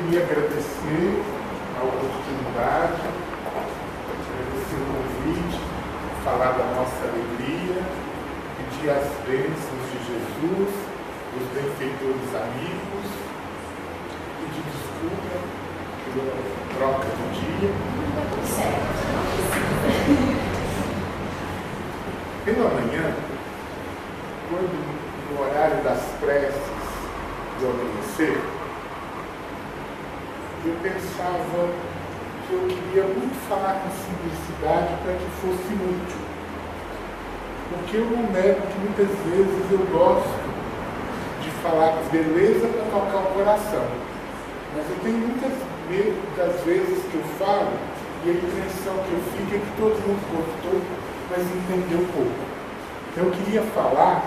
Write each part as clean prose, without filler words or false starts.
queria agradecer a oportunidade, agradecer o convite, falar da nossa alegria, pedir as bênçãos de Jesus, dos benfeitores amigos, pedir desculpa pela troca do dia. Pela manhã, quando no horário das preces do amanhecer, eu pensava que eu queria muito falar com simplicidade para que fosse útil. Porque eu não nego que muitas vezes eu gosto de falar com beleza para tocar o coração. Mas eu tenho muitas das vezes que eu falo e a impressão que eu fico é que todo mundo gostou, mas entendeu pouco. Então eu queria falar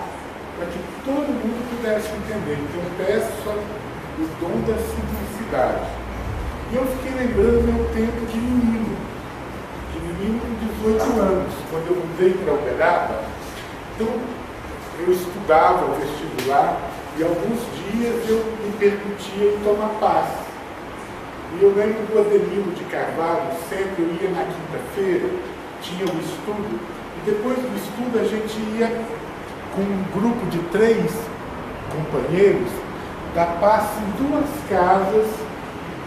para que todo mundo pudesse entender. Então eu peço o dom da simplicidade. E eu fiquei lembrando meu tempo de menino com 18 anos, quando eu mudei para Uberaba. Então eu estudava o vestibular e alguns dias eu me permitia ir tomar passe. E eu lembro do Adelino de Carvalho, sempre eu ia na quinta-feira, tinha o estudo, e depois do estudo a gente ia com um grupo de 3 companheiros dar passe em 2 casas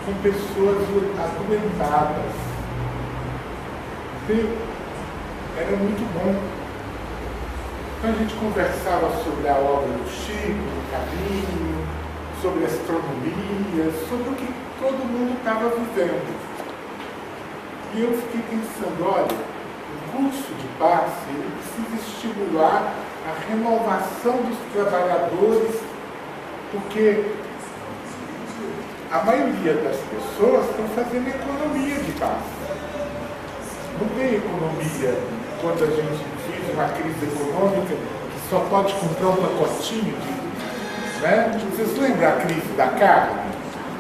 com pessoas adoentadas. Então, era muito bom. Então a gente conversava sobre a obra do Chico, no caminho, sobre astronomia, sobre o que todo mundo estava vivendo. E eu fiquei pensando, olha, o curso de passe ele precisa estimular a renovação dos trabalhadores, porque a maioria das pessoas estão fazendo economia de passe. Não tem economia quando a gente vive uma crise econômica que só pode comprar um pacotinho de... Né? Vocês lembram a crise da carne?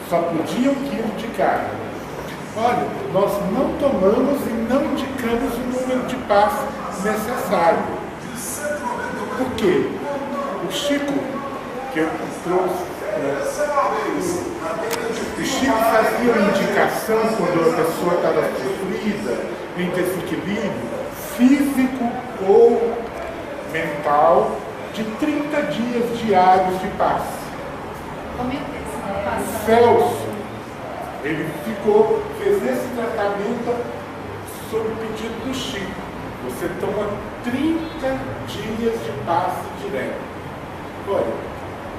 Só podia 1 quilo de carne. Olha, nós não tomamos e não indicamos o número de passe necessário. Por quê? O Chico, que eu trouxe, o Chico fazia uma indicação quando a pessoa estava sofrida, em desequilíbrio físico ou mental, de 30 dias diários de passe. O Celso, ele fez esse tratamento sob o pedido do Chico. Você toma 30 dias de passe direto. Olha,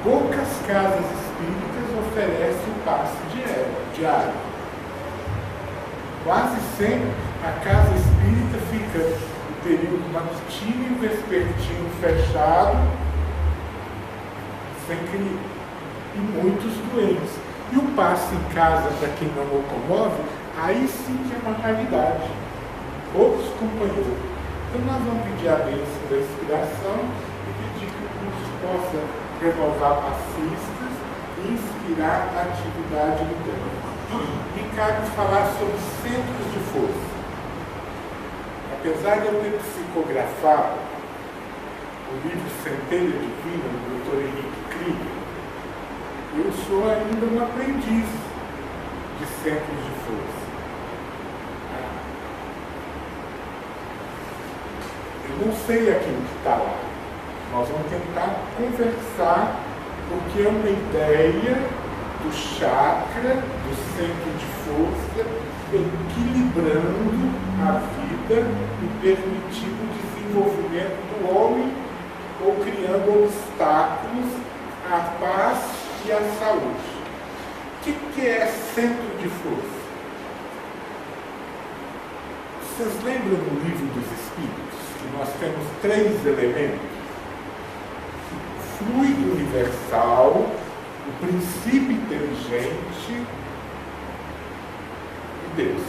poucas casas espíritas oferecem o passe diário. Quase sempre a casa espírita fica no período matutino e vespertino fechado, e muitos doentes. E o passe em casa, para quem não locomove, aí sim que é uma realidade. Poucos companheiros. Então nós vamos pedir a bênção da inspiração e pedir que o curso possa renovar passistas e inspirar a atividade do tempo. Me cabe falar sobre centros de força. Apesar de eu ter psicografado o livro Centelha Divina, do Dr. Henrique Krieger, eu sou ainda um aprendiz de centros de força. Eu não sei aquilo que está lá. Nós vamos tentar conversar, porque é uma ideia do chakra, do centro de força, equilibrando a vida e permitindo o desenvolvimento do homem ou criando obstáculos à paz e à saúde. O que é centro de força? Vocês lembram no Livro dos Espíritos que nós temos 3 elementos? O fluido universal, o princípio inteligente e Deus.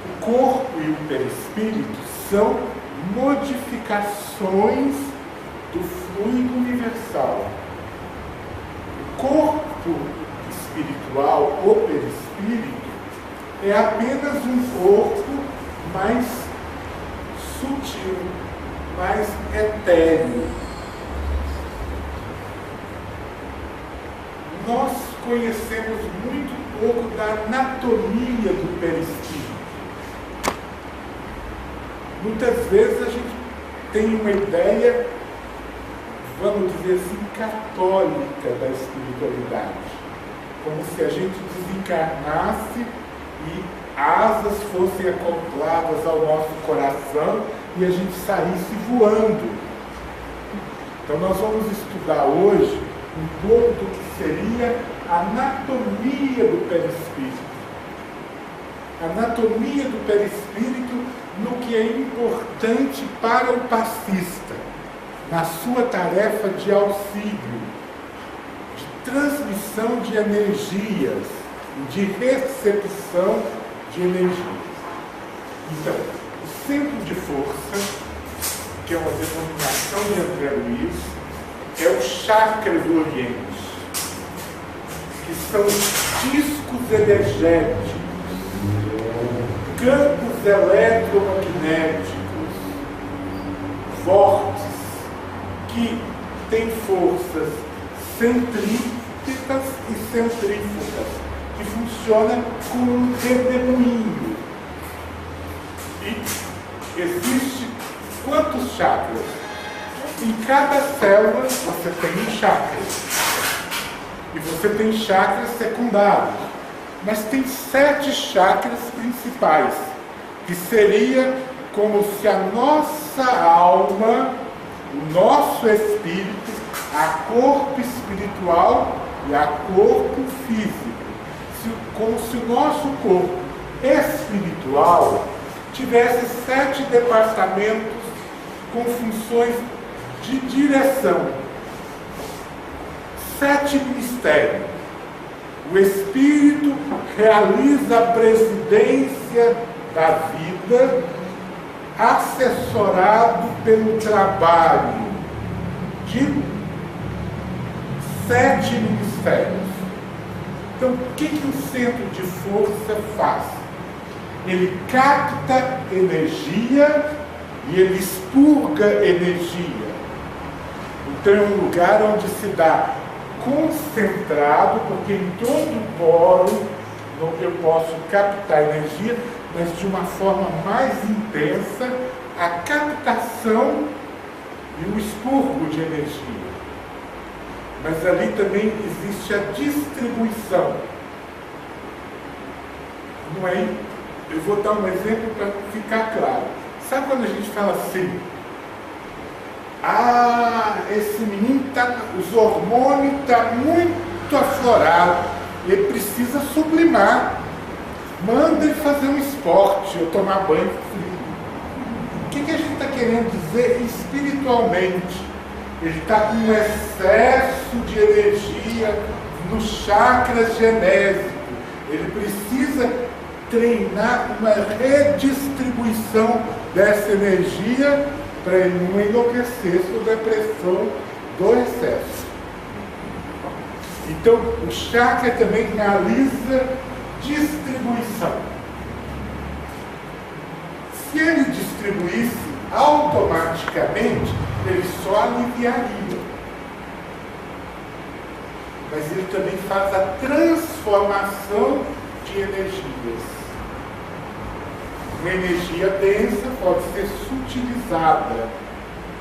O corpo e o perispírito são modificações do fluido universal. O corpo espiritual ou perispírito é apenas um corpo mais sutil, mais etéreo. nós conhecemos muito pouco da anatomia do perispírito. Muitas vezes a gente tem uma ideia, vamos dizer assim, católica da espiritualidade. Como se a gente desencarnasse e asas fossem acopladas ao nosso coração e a gente saísse voando. Então nós vamos estudar hoje um pouco do que seria a anatomia do perispírito. A anatomia do perispírito no que é importante para o passista, na sua tarefa de auxílio, de transmissão de energias e de recepção de energias. Então, o centro de força, que é uma denominação de André Luiz, é o chakra do Oriente, que são os discos energéticos, campos eletromagnéticos, vórtices, que têm forças centrípetas e centrífugas, que funcionam como um redemoinho. E existe quantos chakras? Em cada célula você tem um chakra. E você tem chakras secundários. Mas tem 7 chakras principais, que seria como se a nossa alma, o nosso espírito, a corpo espiritual e a corpo físico, como se o nosso corpo espiritual tivesse 7 departamentos com funções de direção, 7 mistérios. O espírito realiza a presidência da vida, assessorado pelo trabalho de 7 ministérios. Então, o que o centro de força faz? Ele capta energia e ele expurga energia. Então, é um lugar onde se dá concentrado, porque em todo polo eu posso captar energia, mas de uma forma mais intensa, a captação e o expurgo de energia. Mas ali também existe a distribuição. Não é? Eu vou dar um exemplo para ficar claro. Sabe quando a gente fala assim? Esse menino os hormônios estão muito aflorados, ele precisa sublimar. Manda ele fazer um esporte ou tomar banho frio. O que a gente está querendo dizer espiritualmente? Ele está com um excesso de energia nos chakras genésicos. Ele precisa treinar uma redistribuição dessa energia para ele não enlouquecer sob a pressão do excesso. Então, o chakra também realiza distribuição. Se ele distribuísse automaticamente, ele só aliviaria. Mas ele também faz a transformação de energias. Uma energia densa pode ser sutilizada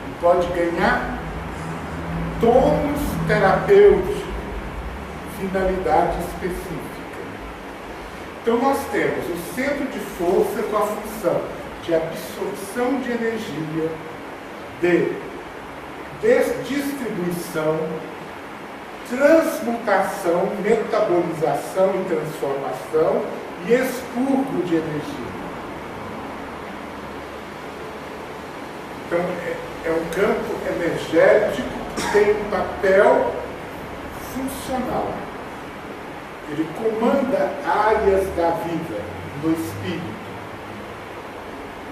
e pode ganhar tons terapêuticos, finalidade específica. Então nós temos o centro de força com a função de absorção de energia, de distribuição, transmutação, metabolização e transformação e expurgo de energia. Então, é um campo energético que tem um papel funcional. Ele comanda áreas da vida, do espírito.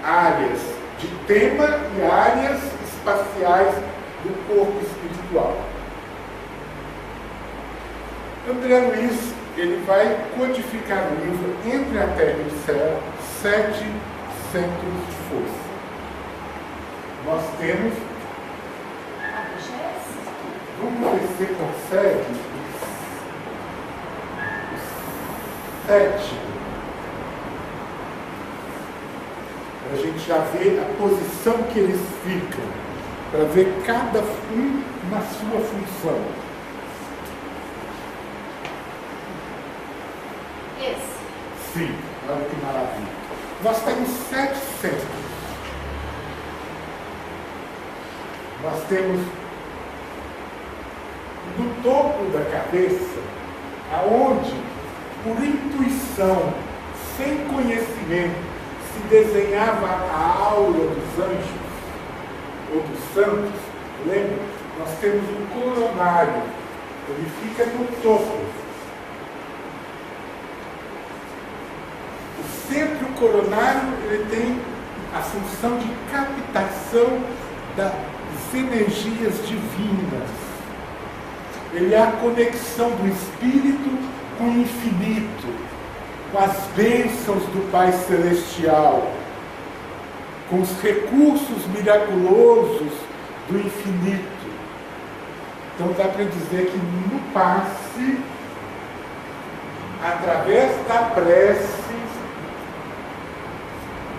Áreas de tema e áreas espaciais do corpo espiritual. André Luiz, ele vai codificar no livro Entre a Terra e o Céu 7 centros de força. Nós temos. Vamos ver se você consegue 7, a gente já vê a posição que eles ficam, para ver cada um na sua função. Sim, olha que maravilha. Nós temos 7 centros. Nós temos no topo da cabeça, aonde, por intuição, sem conhecimento, se desenhava a aura dos anjos ou dos santos. Lembra? Nós temos um coronário, ele fica no topo. O centro coronário, ele tem a função de captação das energias divinas. Ele é a conexão do espírito com o infinito, com as bênçãos do Pai Celestial, com os recursos miraculosos do infinito. Então dá para dizer que no passe, através da prece,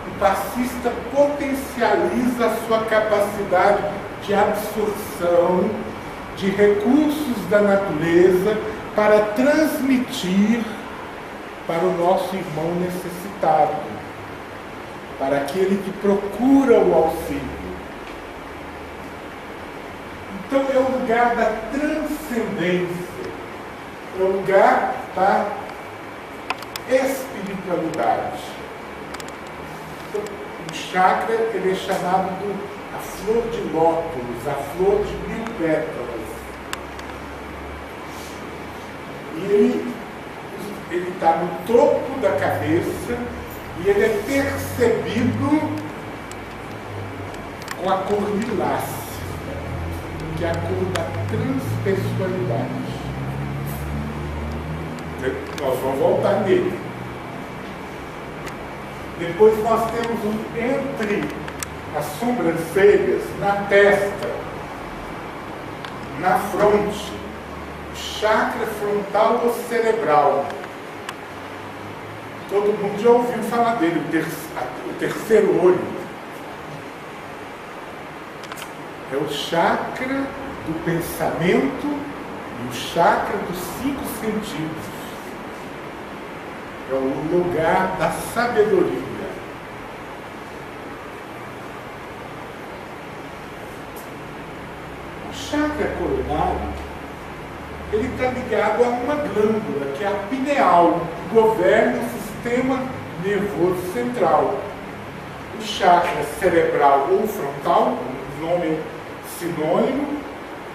o passista potencializa a sua capacidade de absorção de recursos da natureza para transmitir para o nosso irmão necessitado, para aquele que procura o auxílio. Então é o lugar da transcendência, é o lugar da espiritualidade. Então, o chakra, ele é chamado de a flor de lótus, a flor de 1000 pétalas. E ele está no topo da cabeça e ele é percebido com a cor lilás, que é a cor da transpessoalidade. Nós vamos voltar nele. Depois nós temos entre as sobrancelhas, na testa, na fronte, o chakra frontal ou cerebral. Todo mundo já ouviu falar dele, o terceiro olho. É o chakra do pensamento e o chakra dos 5 sentidos. É o lugar da sabedoria. O chakra coronário, ele está ligado a uma glândula, que é a pineal, que governa o sistema nervoso central. O chakra cerebral ou frontal, o nome é sinônimo,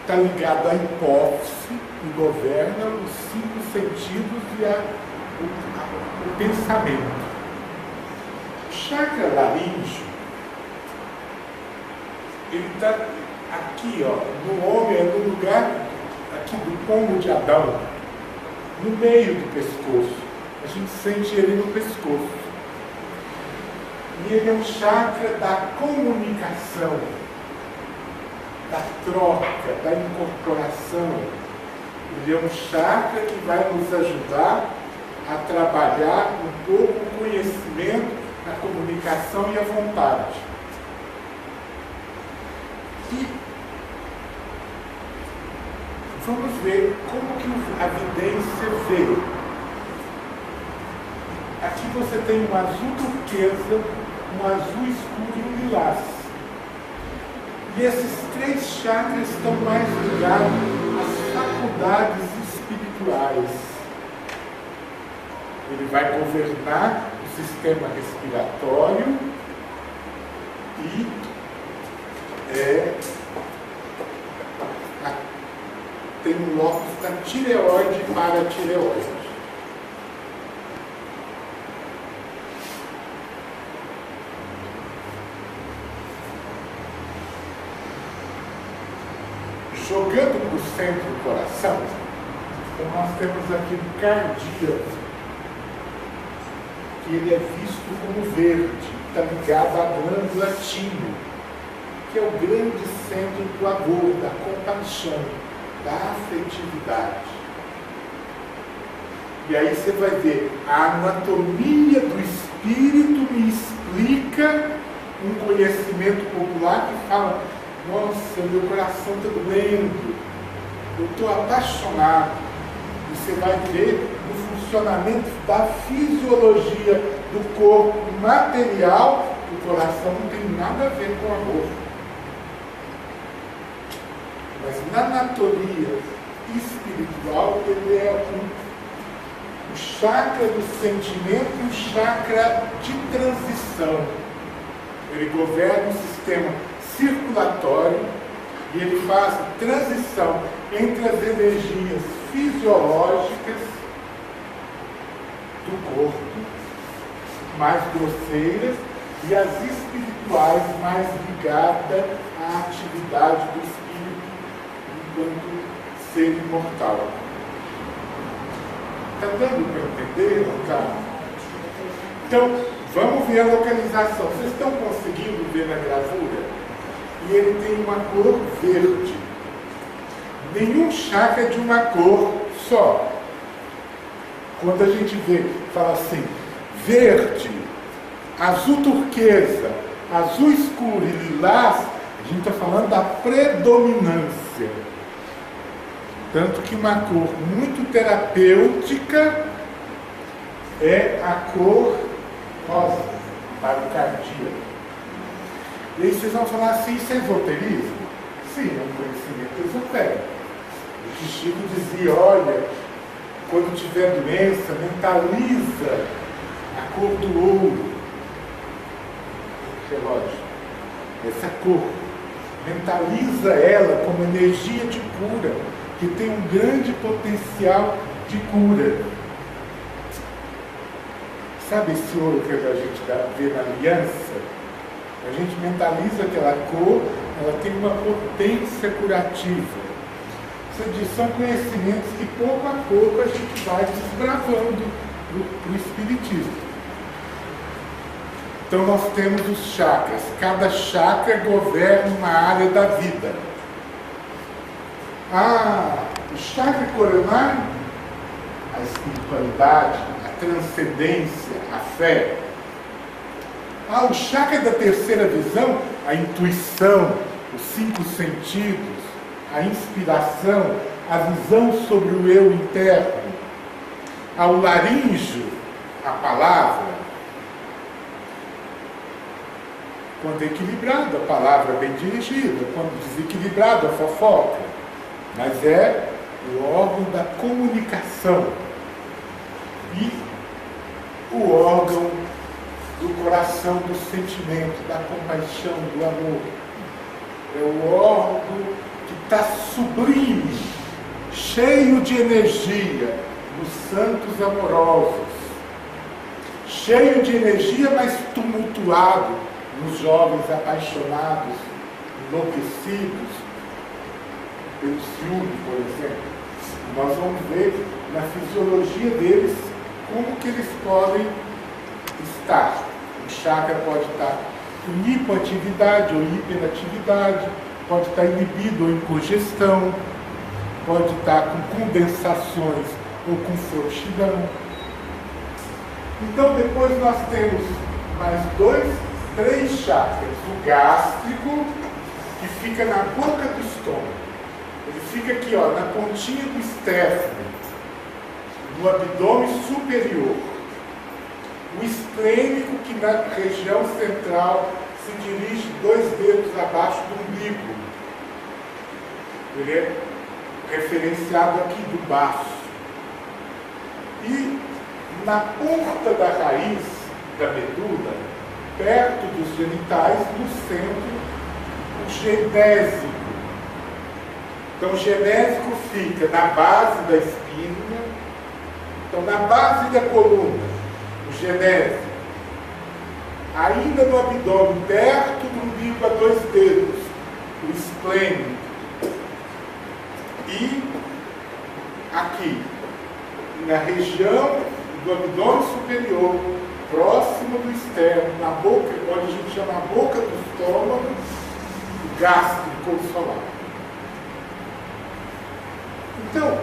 está ligado à hipófise e governa os 5 sentidos e o pensamento. O chakra laríngeo, ele está aqui, ó, no homem, é no lugar aqui do pombo de Adão, no meio do pescoço. A gente sente ele no pescoço. E ele é um chakra da comunicação, da troca, da incorporação. Ele é um chakra que vai nos ajudar a trabalhar um pouco o conhecimento, a comunicação e a vontade. E vamos ver como que a vidência vê. Aqui você tem um azul turquesa, um azul escuro e um lilás. E esses 3 chakras estão mais ligados às faculdades espirituais. Ele vai governar o sistema respiratório e tem um lóbulo da tireoide e paratireoide. Jogando para o centro do coração, então nós temos aqui o cardíaco, que ele é visto como verde, está ligado à glândula timo, que é o grande centro do amor, da compaixão, da afetividade. E aí você vai ver, a anatomia do espírito me explica um conhecimento popular que fala, nossa, meu coração está doendo, eu estou apaixonado. E você vai ver o funcionamento da fisiologia do corpo material, o coração não tem nada a ver com amor. Mas na anatomia espiritual, ele é o chakra do sentimento e o chakra de transição. Ele governa o sistema circulatório e ele faz transição entre as energias fisiológicas do corpo, mais grosseiras, e as espirituais, mais ligadas à atividade do espírito enquanto ser imortal. Está dando para entender, não está? Então, vamos ver a localização. Vocês estão conseguindo ver na gravura? E ele tem uma cor verde. Nenhum chakra é de uma cor só. Quando a gente vê, fala assim, verde, azul turquesa, azul escuro e lilás, a gente está falando da predominância. Tanto que uma cor muito terapêutica é a cor rosa, para o cardíaco. E aí vocês vão falar assim, isso é esoterismo? Sim, é um conhecimento esotérico. O que Chico dizia, olha, quando tiver doença, mentaliza a cor do ouro. Relógio. Essa cor. Mentaliza ela como energia de cura, que tem um grande potencial de cura. Sabe esse ouro que a gente vê na aliança? A gente mentaliza aquela cor, ela tem uma potência curativa. Você diz, são conhecimentos que pouco a pouco a gente vai desbravando para o Espiritismo. Então nós temos os chakras. Cada chakra governa uma área da vida. O chakra coronário, a espiritualidade, a transcendência, a fé. O chakra da terceira visão, a intuição, os 5 sentidos, a inspiração, a visão sobre o eu interno. O laríngeo, a palavra. Quando equilibrado, a palavra bem dirigida. Quando desequilibrado, a fofoca. Mas é o órgão da comunicação. E o órgão do coração, do sentimento, da compaixão, do amor. É o órgão que está sublime, cheio de energia, nos santos amorosos. Cheio de energia, mas tumultuado nos jovens apaixonados, enlouquecidos pelo ciúme, por exemplo. Nós vamos ver na fisiologia deles como que eles podem estar. O chakra pode estar em hipoatividade ou hiperatividade, pode estar inibido ou em congestão, pode estar com condensações ou com frouxidão. Então depois nós temos mais 3 chakras. O gástrico, que fica na boca do estômago. Ele fica aqui, na pontinha do esternum, no abdômen superior. O esplênico, que na região central se dirige 2 dedos abaixo do umbigo. Ele é referenciado aqui do baço. E na ponta da raiz da medula, perto dos genitais, no centro, o genésico. Então, o genésico fica na base da espinha, então na base da coluna, o genésico. Ainda no abdômen, perto do umbigo a 2 dedos, o esplênico. E aqui, na região do abdômen superior, próximo do externo, na boca, onde a gente chama a boca do estômago, o gástrico ou solar. Então,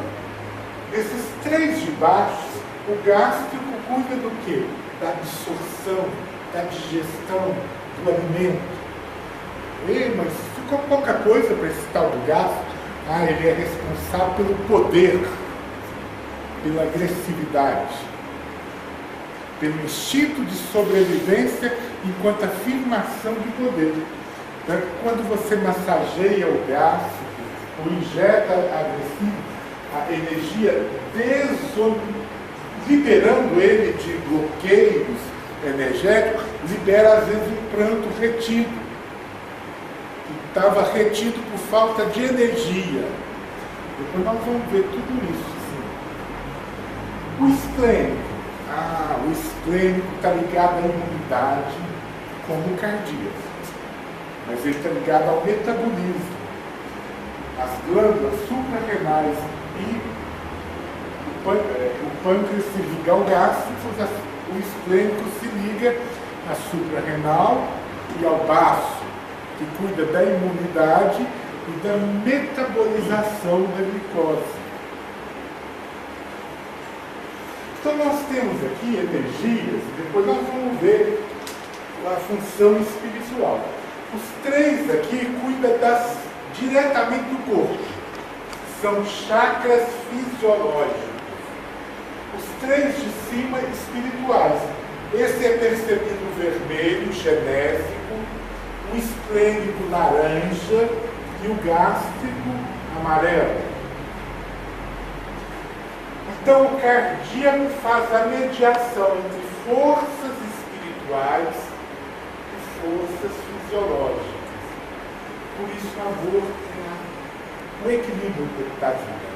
esses 3 de baixo O gástrico cuida do quê? Da absorção, da digestão, do alimento. Mas ficou pouca coisa para esse tal do gástrico. Ele é responsável pelo poder, pela agressividade, pelo instinto de sobrevivência enquanto afirmação de poder. Então, quando você massageia o gástrico ou injeta agressivo, a energia liberando ele de bloqueios energéticos, libera às vezes um pranto retido. Estava retido por falta de energia. Depois nós vamos ver tudo isso. Sim. O esplênico. O esplênico está ligado à imunidade como o cardíaco. Mas ele está ligado ao metabolismo. As glândulas suprarrenais e o pâncreas se liga ao gástrico, o esplênico se liga à suprarrenal e ao baço, que cuida da imunidade e da metabolização da glicose. Então nós temos aqui energias, depois nós vamos ver a função espiritual. Os três aqui cuidam diretamente do corpo. São chakras fisiológicos. Os três de cima espirituais. Esse é percebido vermelho, genésico, o esplênico laranja e o gástrico amarelo. Então o cardíaco faz a mediação entre forças espirituais e forças fisiológicas. Por isso o amor é um equilíbrio da vida.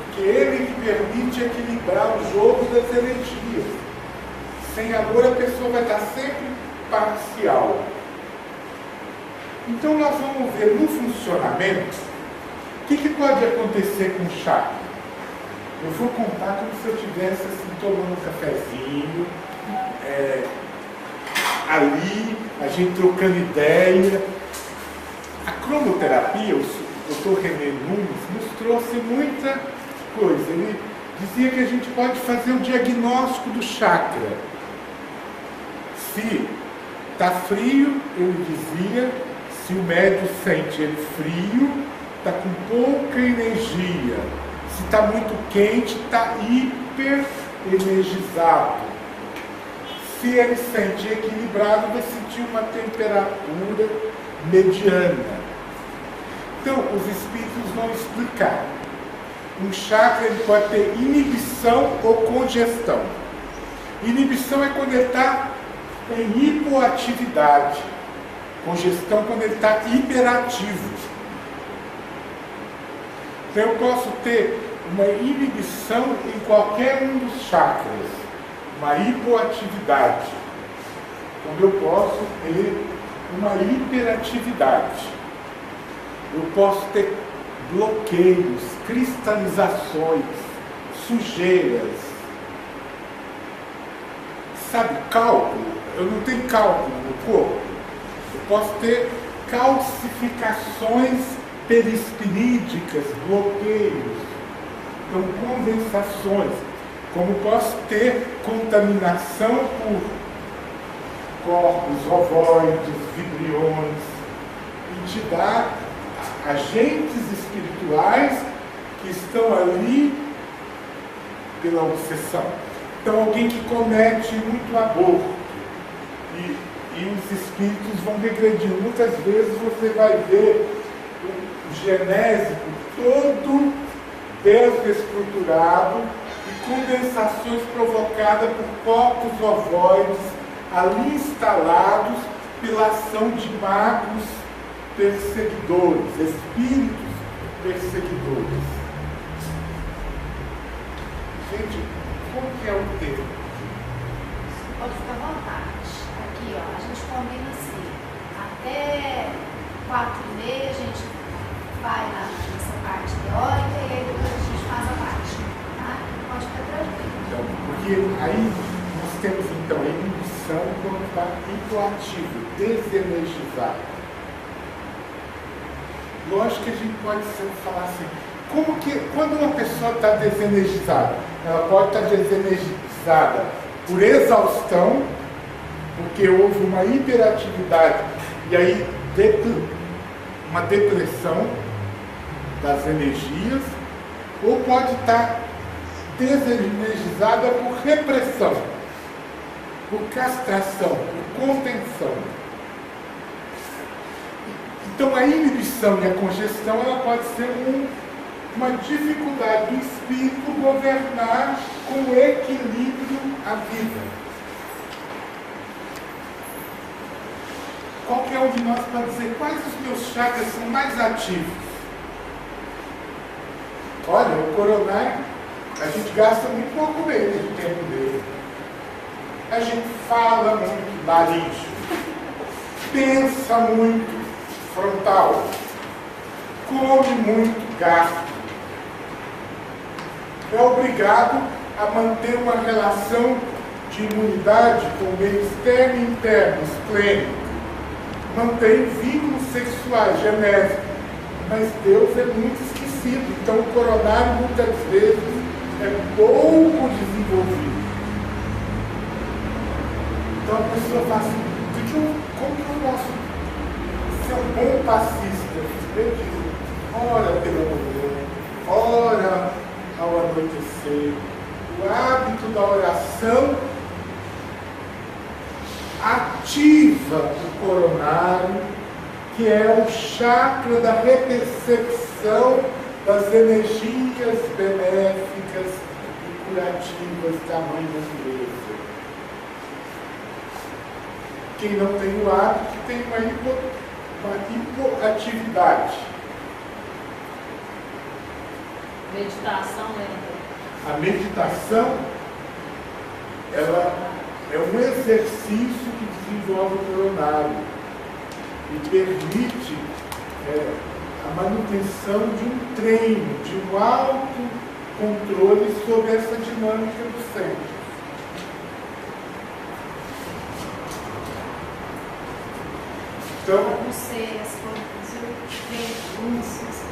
Porque ele que permite equilibrar o jogo das energias. Sem amor a pessoa vai estar sempre parcial. Então nós vamos ver no funcionamento o que pode acontecer com o chakra. Eu vou contar como se eu estivesse assim, tomando um cafezinho, ali, a gente trocando ideia. A cromoterapia, o Dr. René Nunes, nos trouxe muita coisa. Ele dizia que a gente pode fazer o diagnóstico do chakra. Se está frio, ele dizia, se o médium sente ele frio, está com pouca energia. Se está muito quente, está hiper energizado. Se ele sente equilibrado, vai sentir uma temperatura mediana. Então, os espíritos vão explicar. Um chakra ele pode ter inibição ou congestão. Inibição é quando ele está em hipoatividade. Congestão quando ele está hiperativo. Então eu posso ter uma inibição em qualquer um dos chakras, uma hipoatividade. Quando eu posso ter uma hiperatividade. Eu posso ter bloqueios, cristalizações, sujeiras. Sabe, cálculo? Eu não tenho cálculo no corpo. Eu posso ter calcificações perispirídicas, bloqueios, então condensações, como posso ter contaminação por corpos ovoides, vibriões, e te dá agentes espirituais que estão ali pela obsessão. Então alguém que comete muito aborto e os espíritos vão regredindo. Muitas vezes você vai ver o genésico todo desestruturado e condensações provocadas por corpos ovoides ali instalados pela ação de magos perseguidores, espíritos perseguidores. Gente, como que é o termo? Pode ficar à vontade. Aqui, ó, a gente combina assim, até 4h30 a gente vai nessa parte teórica e aí depois a gente faz a prática, tá? Pode ficar tranquilo. Então, porque aí nós temos então a inibição quando está hipoativo, desenergizado. Lógico que a gente pode falar assim, Quando uma pessoa está desenergizada, ela pode estar desenergizada por exaustão, porque houve uma hiperatividade e aí uma depressão das energias, ou pode estar desenergizada por repressão, por castração, por contenção. Então a inibição e a congestão, ela pode ser uma dificuldade do espírito governar com equilíbrio a vida. Qualquer um de nós pode dizer quais os meus chakras são mais ativos. Olha, o coronário, a gente gasta muito pouco nele, de tempo dele. A gente fala muito, laríngeo. Pensa muito, frontal. Come muito, gástrico. É obrigado a manter uma relação de imunidade com o meio externo e interno, esplênico. Mantém vínculos sexuais, genésicos. Mas Deus é muito esquecido. Então o coronário muitas vezes é pouco desenvolvido. Então a pessoa fala assim, como que eu posso ser um bom passista? Eu digo, ora pela manhã, ora ao anoitecer. O hábito da oração ativa o coronário, que é o chakra da repercepção das energias benéficas e curativas da Mãe Natureza. Quem não tem o hábito tem uma hipoatividade. Meditação, né? A meditação, ela é um exercício que desenvolve o coronário e permite a manutenção de um treino, de um autocontrole sobre essa dinâmica do centro.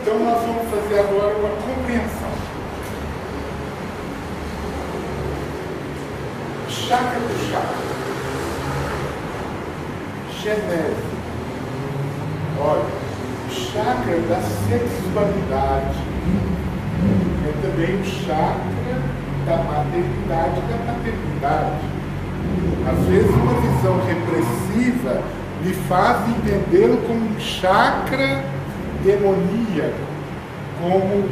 Então nós vamos fazer agora uma compreensão. Chakra por chakra. Genésio. Olha, o chakra da sexualidade é também o chakra da maternidade e da paternidade. Às vezes uma visão repressiva me faz entendê-lo como um chakra demoníaco, como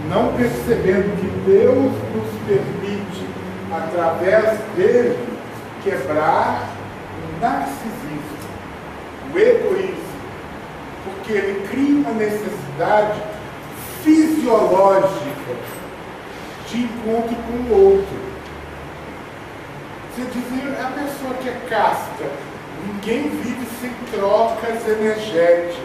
não percebendo que Deus nos permite, através dele, quebrar o narcisismo, o egoísmo, porque ele cria uma necessidade fisiológica de encontro com o outro. Você dizia, a pessoa que é casta, ninguém vive sem trocas energéticas.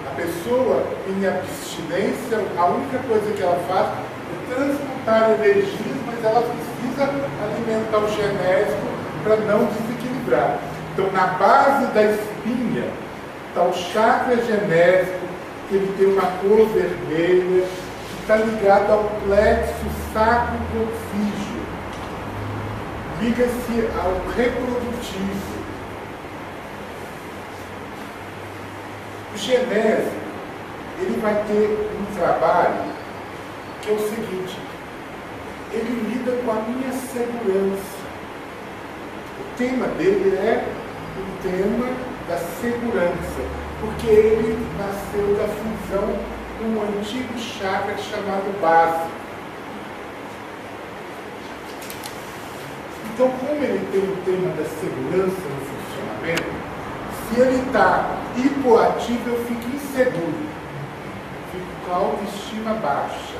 A pessoa em abstinência, a única coisa que ela faz é transmutar energias, mas ela precisa alimentar o genésico para não desequilibrar. Então, na base da espinha está o chakra genésico, que ele tem uma cor vermelha, que está ligado ao plexo sacro-profígio. Liga-se ao reprodutivo. O genésio, ele vai ter um trabalho que é o seguinte, ele lida com a minha segurança. O tema dele é o tema da segurança, porque ele nasceu da fusão com um antigo chakra chamado base. Então, como ele tem o tema da segurança no funcionamento, se ele está hipoativo, eu fico inseguro, fico com a autoestima baixa.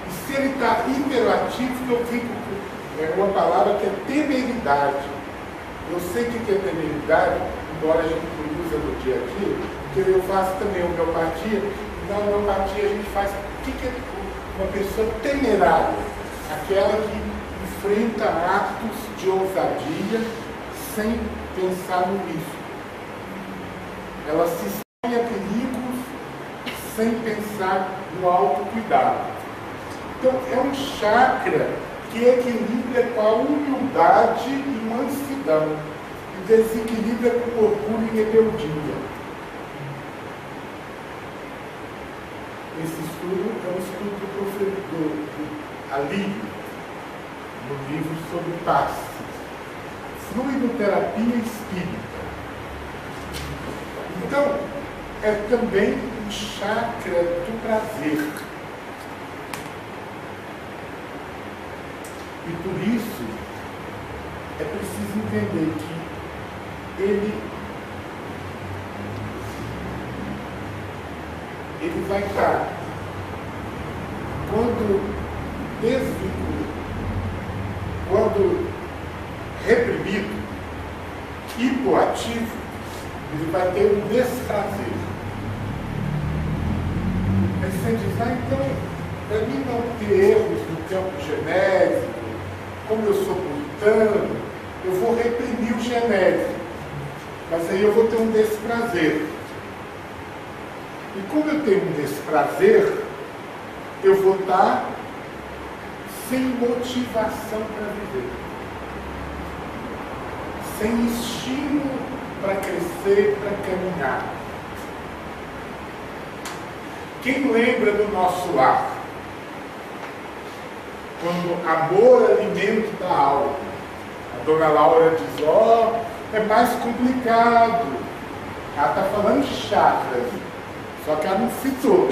E se ele está hiperativo, eu fico com uma palavra que é temeridade. Eu sei o que é temeridade, embora a gente não use no dia a dia, porque eu faço também homeopatia, e na homeopatia a gente faz o que é uma pessoa temerária, aquela que enfrenta atos de ousadia sem pensar no risco. Ela se expõe a perigos sem pensar no autocuidado. Então, é um chakra que equilibra com a humildade e mansidão, e desequilibra com orgulho e rebeldia. Esse estudo é um estudo do professor Alírio, no livro sobre paz, fluidoterapia espírita. Então, é também um chakra do prazer. E por isso, é preciso entender que ele vai estar, quando desvinculado, quando reprimido, hipoativo, ele vai ter um desprazer. Mas você diz, então, para mim não ter erros no campo genético, como eu sou puritano, eu vou reprimir o genético, mas aí eu vou ter um desprazer. E como eu tenho um desprazer, eu vou estar sem motivação para viver, sem estímulo para crescer, para caminhar. Quem lembra do nosso lar? Quando amor alimento da alma. A dona Laura diz, é mais complicado. Ela está falando de chakras, só que ela não citou.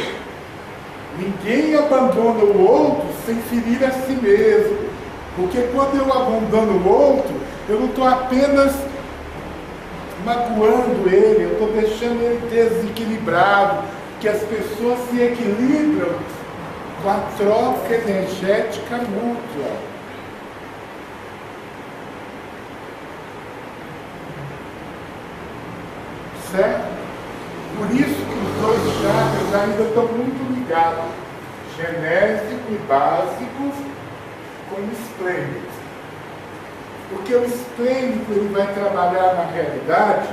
Ninguém abandona o outro sem ferir a si mesmo. Porque quando eu abandono o outro, eu não estou apenas magoando ele, eu estou deixando ele desequilibrado, que as pessoas se equilibram com a troca energética mútua. Certo? Por isso que os dois chakras ainda estão muito ligados, genésico e básico com o esplênico. Porque o esplênico ele vai trabalhar na realidade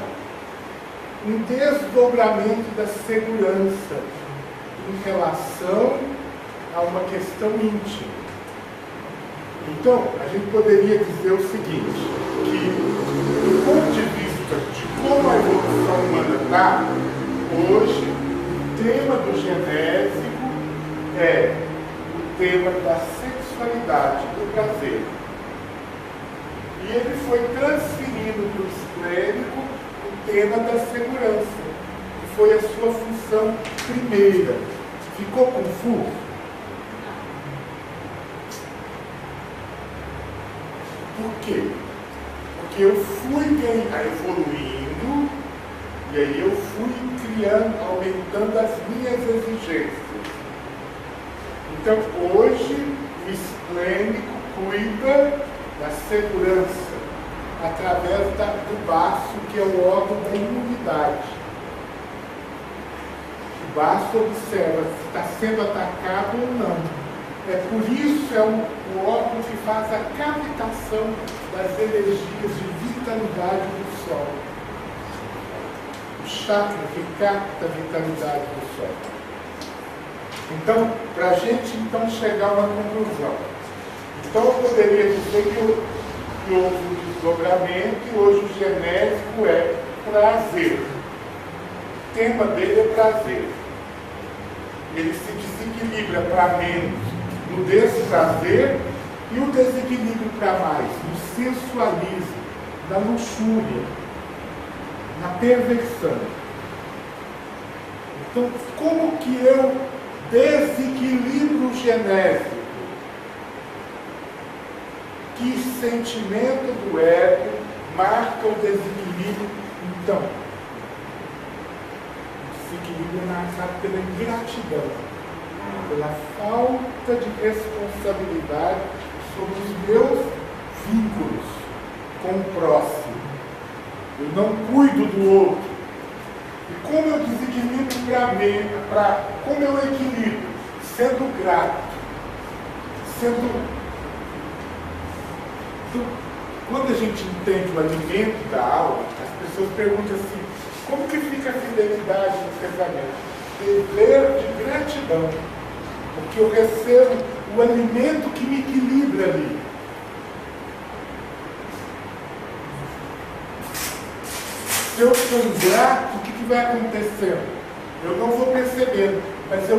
um desdobramento da segurança em relação a uma questão íntima. Então, a gente poderia dizer o seguinte, que do ponto de vista de como a evolução humana está, hoje, o tema do genésico é o tema da sexualidade, do prazer. E ele foi transferindo para o esplênico o tema da segurança, que foi a sua função primeira. Ficou confuso? Por quê? Porque eu fui evoluindo, e aí eu fui criando, aumentando as minhas exigências. Então, hoje, o esplênico cuida da segurança, através do baço, que é o órgão da imunidade. O baço observa se está sendo atacado ou não. É por isso é o órgão que faz a captação das energias de vitalidade do Sol. O chakra que capta a vitalidade do Sol. Então, para a gente chegar a uma conclusão. Então eu poderia dizer que houve um desdobramento e hoje o genésico é prazer. O tema dele é prazer. Ele se desequilibra para menos no desprazer e o desequilíbrio para mais no sensualismo, na luxúria, na perversão. Então, como que eu desequilibro o genésico? Que sentimento do ego marca o desequilíbrio? Então, o desequilíbrio é marcado pela ingratidão, pela falta de responsabilidade sobre os meus vínculos com o próximo. Eu não cuido do outro. E como eu desequilibro para mim, como eu equilibro? Sendo grato, quando a gente entende o alimento da alma, as pessoas perguntam assim, como que fica a fidelidade no casamento? dever de gratidão, porque eu recebo o alimento que me equilibra ali. Se eu sou ingrato, o que vai acontecendo? Eu não vou percebendo, mas eu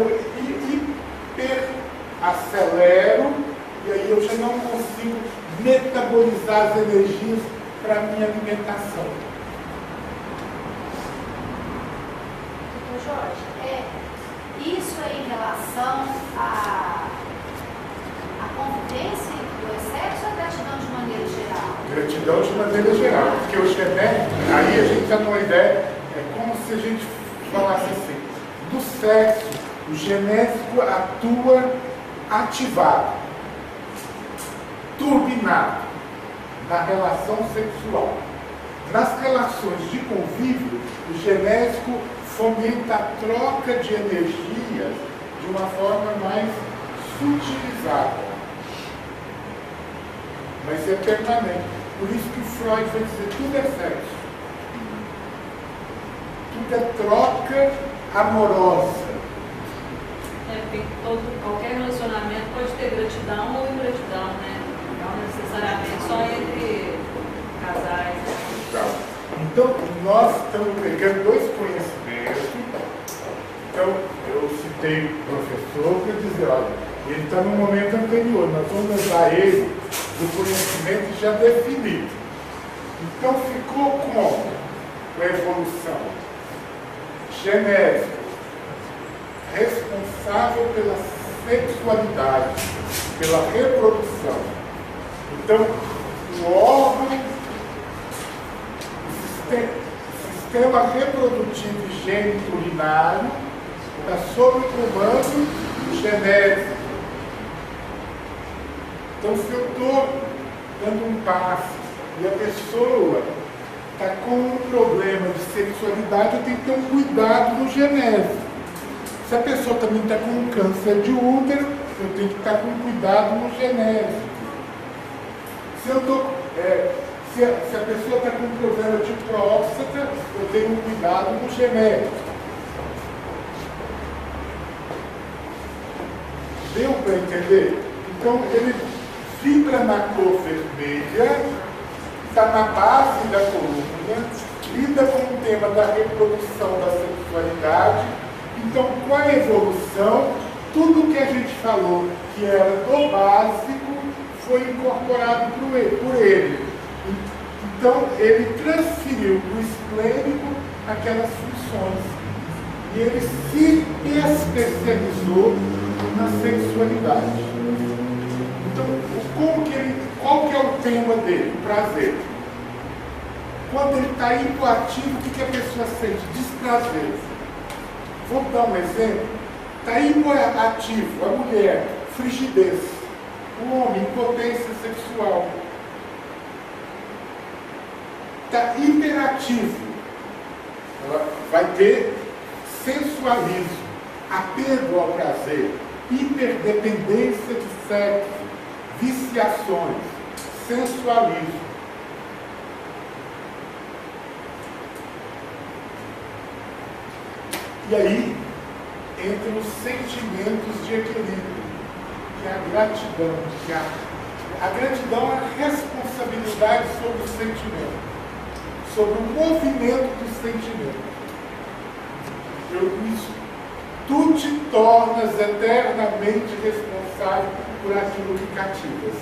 hiperacelero, e aí eu já não consigo metabolizar as energias para a minha alimentação. Doutor Jorge, isso é em relação à convivência do excesso ou gratidão de maneira geral? Gratidão de maneira geral, porque o genético, aí a gente está numa ideia, é como se a gente falasse assim, do sexo, o genético atua ativado, turbinado na relação sexual. Nas relações de convívio, o genético fomenta a troca de energias de uma forma mais sutilizada. Mas é permanente. Por isso que Freud vai dizer tudo é sexo. Tudo é troca amorosa. Porque qualquer relacionamento pode ter gratidão ou ingratidão, né? Não necessariamente só entre casais. Então, nós estamos pegando dois conhecimentos. Então, eu citei o professor para dizer, olha, ele está no momento anterior, nós vamos usar ele do conhecimento já definido. Então, ficou como a evolução genética, responsável pela sexualidade, pela reprodução. Então, o órgão, o sistema reprodutivo e gênico urinário está sob o comando genético. Então, se eu estou dando um passo e a pessoa está com um problema de sexualidade, eu tenho que ter um cuidado no genético. Se a pessoa também está com um câncer de útero, eu tenho que estar com cuidado no genético. Se a pessoa está com um problema de próstata, eu tenho um cuidado no genético. Deu para entender? Então, ele vibra na cor vermelha, está na base da coluna, lida com o tema da reprodução da sexualidade. Então, com a evolução, tudo que a gente falou que era do básico foi incorporado por ele. Então, ele transferiu para o esplênico aquelas funções. E ele se especializou na sexualidade. Então, qual que é o tema dele? O prazer. Quando ele está hipoativo, o que a pessoa sente? Desprazer. Vou dar um exemplo. Está hipoativo, a mulher, frigidez. O homem, impotência sexual. Está hiperativo. Ela vai ter sensualismo, apego ao prazer, hiperdependência de sexo, viciações, sensualismo. E aí entram os sentimentos de equilíbrio, que é a gratidão, a gratidão é a responsabilidade sobre o sentimento, sobre o movimento do sentimento. Tu te tornas eternamente responsável por aquilo que cativas.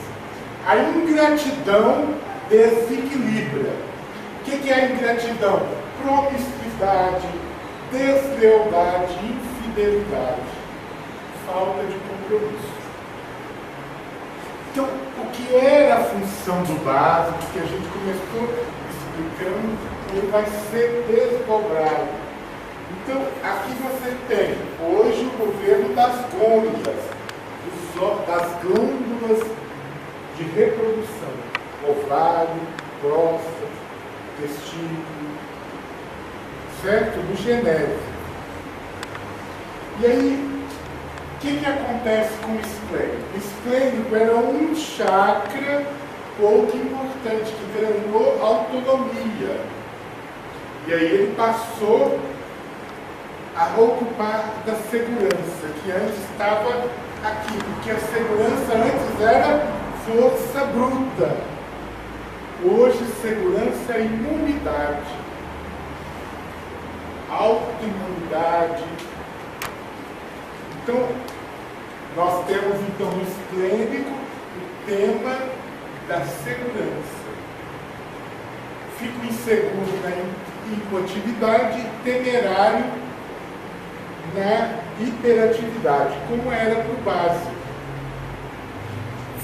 A ingratidão desequilibra. O que é a ingratidão? Promiscuidade, deslealdade, infidelidade, falta de compromisso. Então, o que era a função do básico, que a gente começou explicando, ele vai ser desdobrado. Então, aqui você tem, hoje, o governo das glândulas, das glândulas de reprodução, ovário, próstata, testículo, certo? No genético. E aí, o que acontece com o esplênico? O esplênico era um chakra pouco importante, que ganhou autonomia. E aí ele passou a ocupar da segurança, que antes estava aqui, porque a segurança antes era força bruta. Hoje, segurança é imunidade, autoimunidade. Então, nós temos então no esclênico o tema da segurança. Fico inseguro na impulsividade, temerário na hiperatividade, como era por base.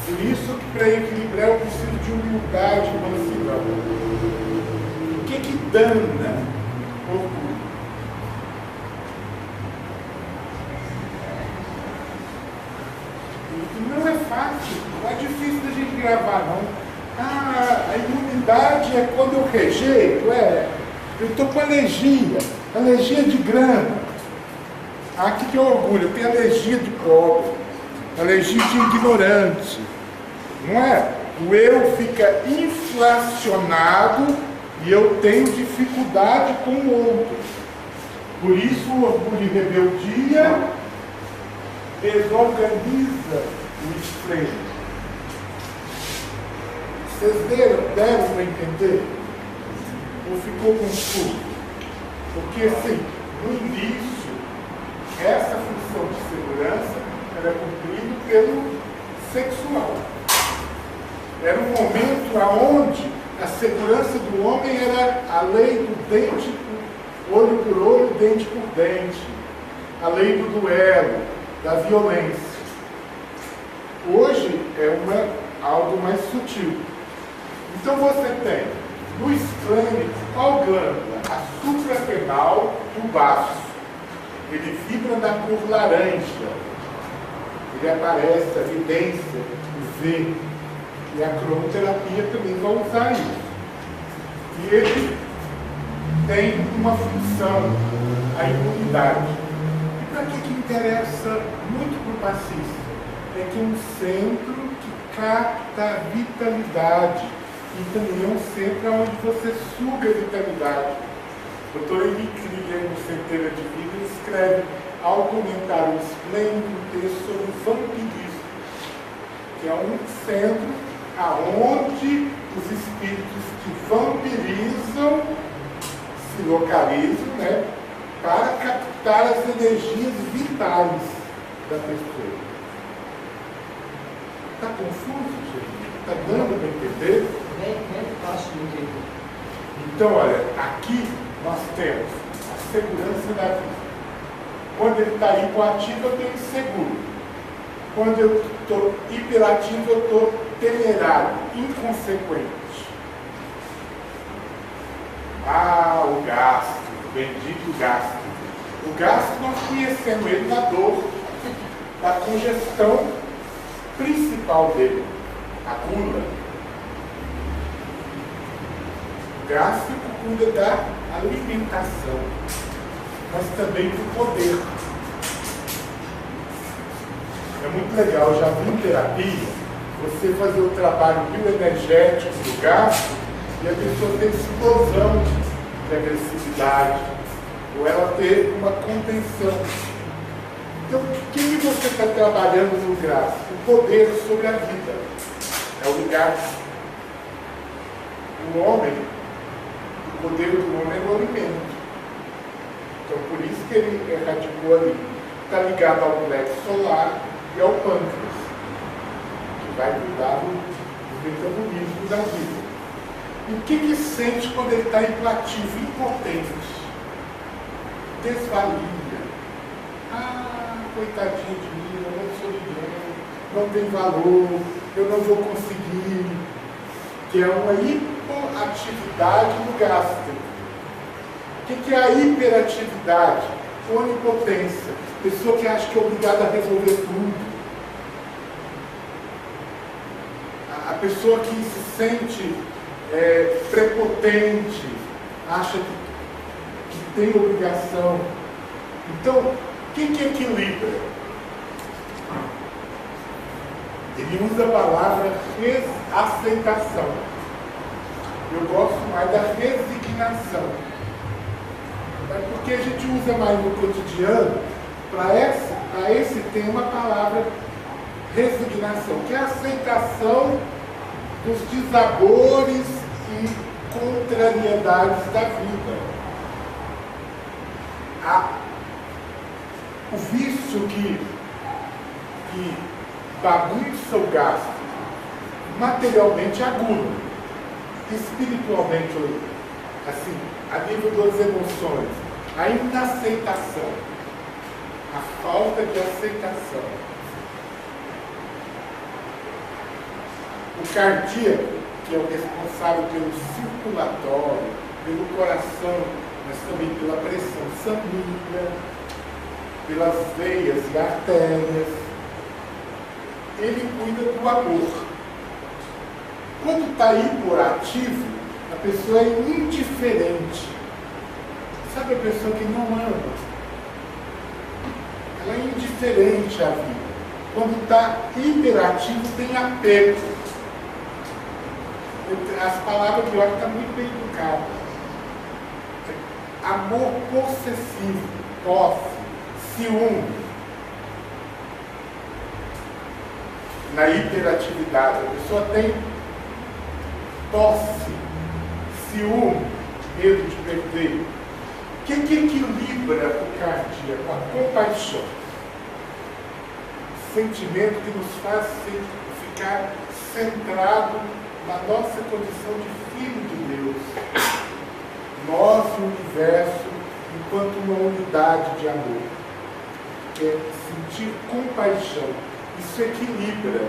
Por isso que para equilibrar eu preciso de humildade e mansidão. O que dana orgulho? Não é fácil, não é difícil da gente gravar não. A imunidade é quando eu rejeito, eu estou com alergia de grama. O que é orgulho? Eu tenho alergia de pobre, alergia de ignorante. Não é? O eu fica inflacionado e eu tenho dificuldade com o outro. Por isso o orgulho e rebeldia desorganiza o esclênico. Vocês deram para entender? Ou ficou confuso? Porque assim, no início, essa função de segurança era cumprida pelo sexual. Era um momento onde a segurança do homem era a lei do dente, olho por olho, dente por dente. A lei do duelo, da violência. Hoje é algo mais sutil. Então você tem no esclênico qual glândula? A suprarrenal do baço. Ele vibra na cor laranja. Ele aparece a evidência, o V. E a cromoterapia também vai usar isso. E ele tem uma função, a imunidade. E para que interessa muito para o passista? É que é um centro que capta a vitalidade. E também é um centro onde você suga a vitalidade. O Dr. Henrique Krieger, no Centeira de Vida, ele escreve, ao comentar o esplêndido, um texto sobre o vampirismo, que é um centro aonde os espíritos que vampirizam se localizam, né, para captar as energias vitais da pessoa. Está confuso, gente? Está dando para entender? É fácil de entender. Então, olha, aqui nós temos a segurança da vida. Quando ele está hipoativo, eu estou inseguro. Quando eu estou hiperativo, eu estou temerário, inconsequente. O gasto, o bendito gasto. O gasto nós conhecemos ele na dor, da congestão principal dele, a gula. O gástrico cuida da alimentação, mas também do poder. É muito legal, eu já vi em terapia, você fazer o trabalho bioenergético do gástrico e a pessoa ter explosão de agressividade, ou ela ter uma contenção. Então, o que você está trabalhando no gástrico? O poder sobre a vida. É o lugar. O homem, o poder do homem é o alimento. Então, por isso que ele erradicou ali. Está ligado ao plexo solar e ao pâncreas, que vai cuidar do metabolismo da vida. E o que sente quando ele está hipoativo, impotente? Desvalia. Coitadinho de mim, eu não sou ninguém, não tem valor, eu não vou conseguir. Que é uma hipoatividade no gástrico. O que é a hiperatividade? Onipotência. Pessoa que acha que é obrigada a resolver tudo. A pessoa que se sente prepotente, acha que tem obrigação. Então, o que equilibra? Ele usa a palavra aceitação. Eu gosto mais da resignação. É porque a gente usa mais no cotidiano para esse tema a palavra resignação, que é a aceitação dos desabores e contrariedades da vida. O vício que bagunça o gasto, materialmente agudo, espiritualmente, assim, a nível das emoções, a inaceitação, a falta de aceitação. O cardíaco, que é o responsável pelo circulatório, pelo coração, mas também pela pressão sanguínea, pelas veias e artérias, ele cuida do amor. Quando está hiperativo, a pessoa é indiferente. Sabe a pessoa que não ama? Ela é indiferente à vida. Quando está hiperativo, tem apego. As palavras de ordem estão muito bem educadas. Amor possessivo, posse, ciúme. Na hiperatividade, a pessoa tem posse, ciúme, medo de perder. O que equilibra o cardíaco? A compaixão. Sentimento que nos faz ficar centrado na nossa condição de filho de Deus. Nós e o universo enquanto uma unidade de amor. É sentir compaixão. Isso equilibra.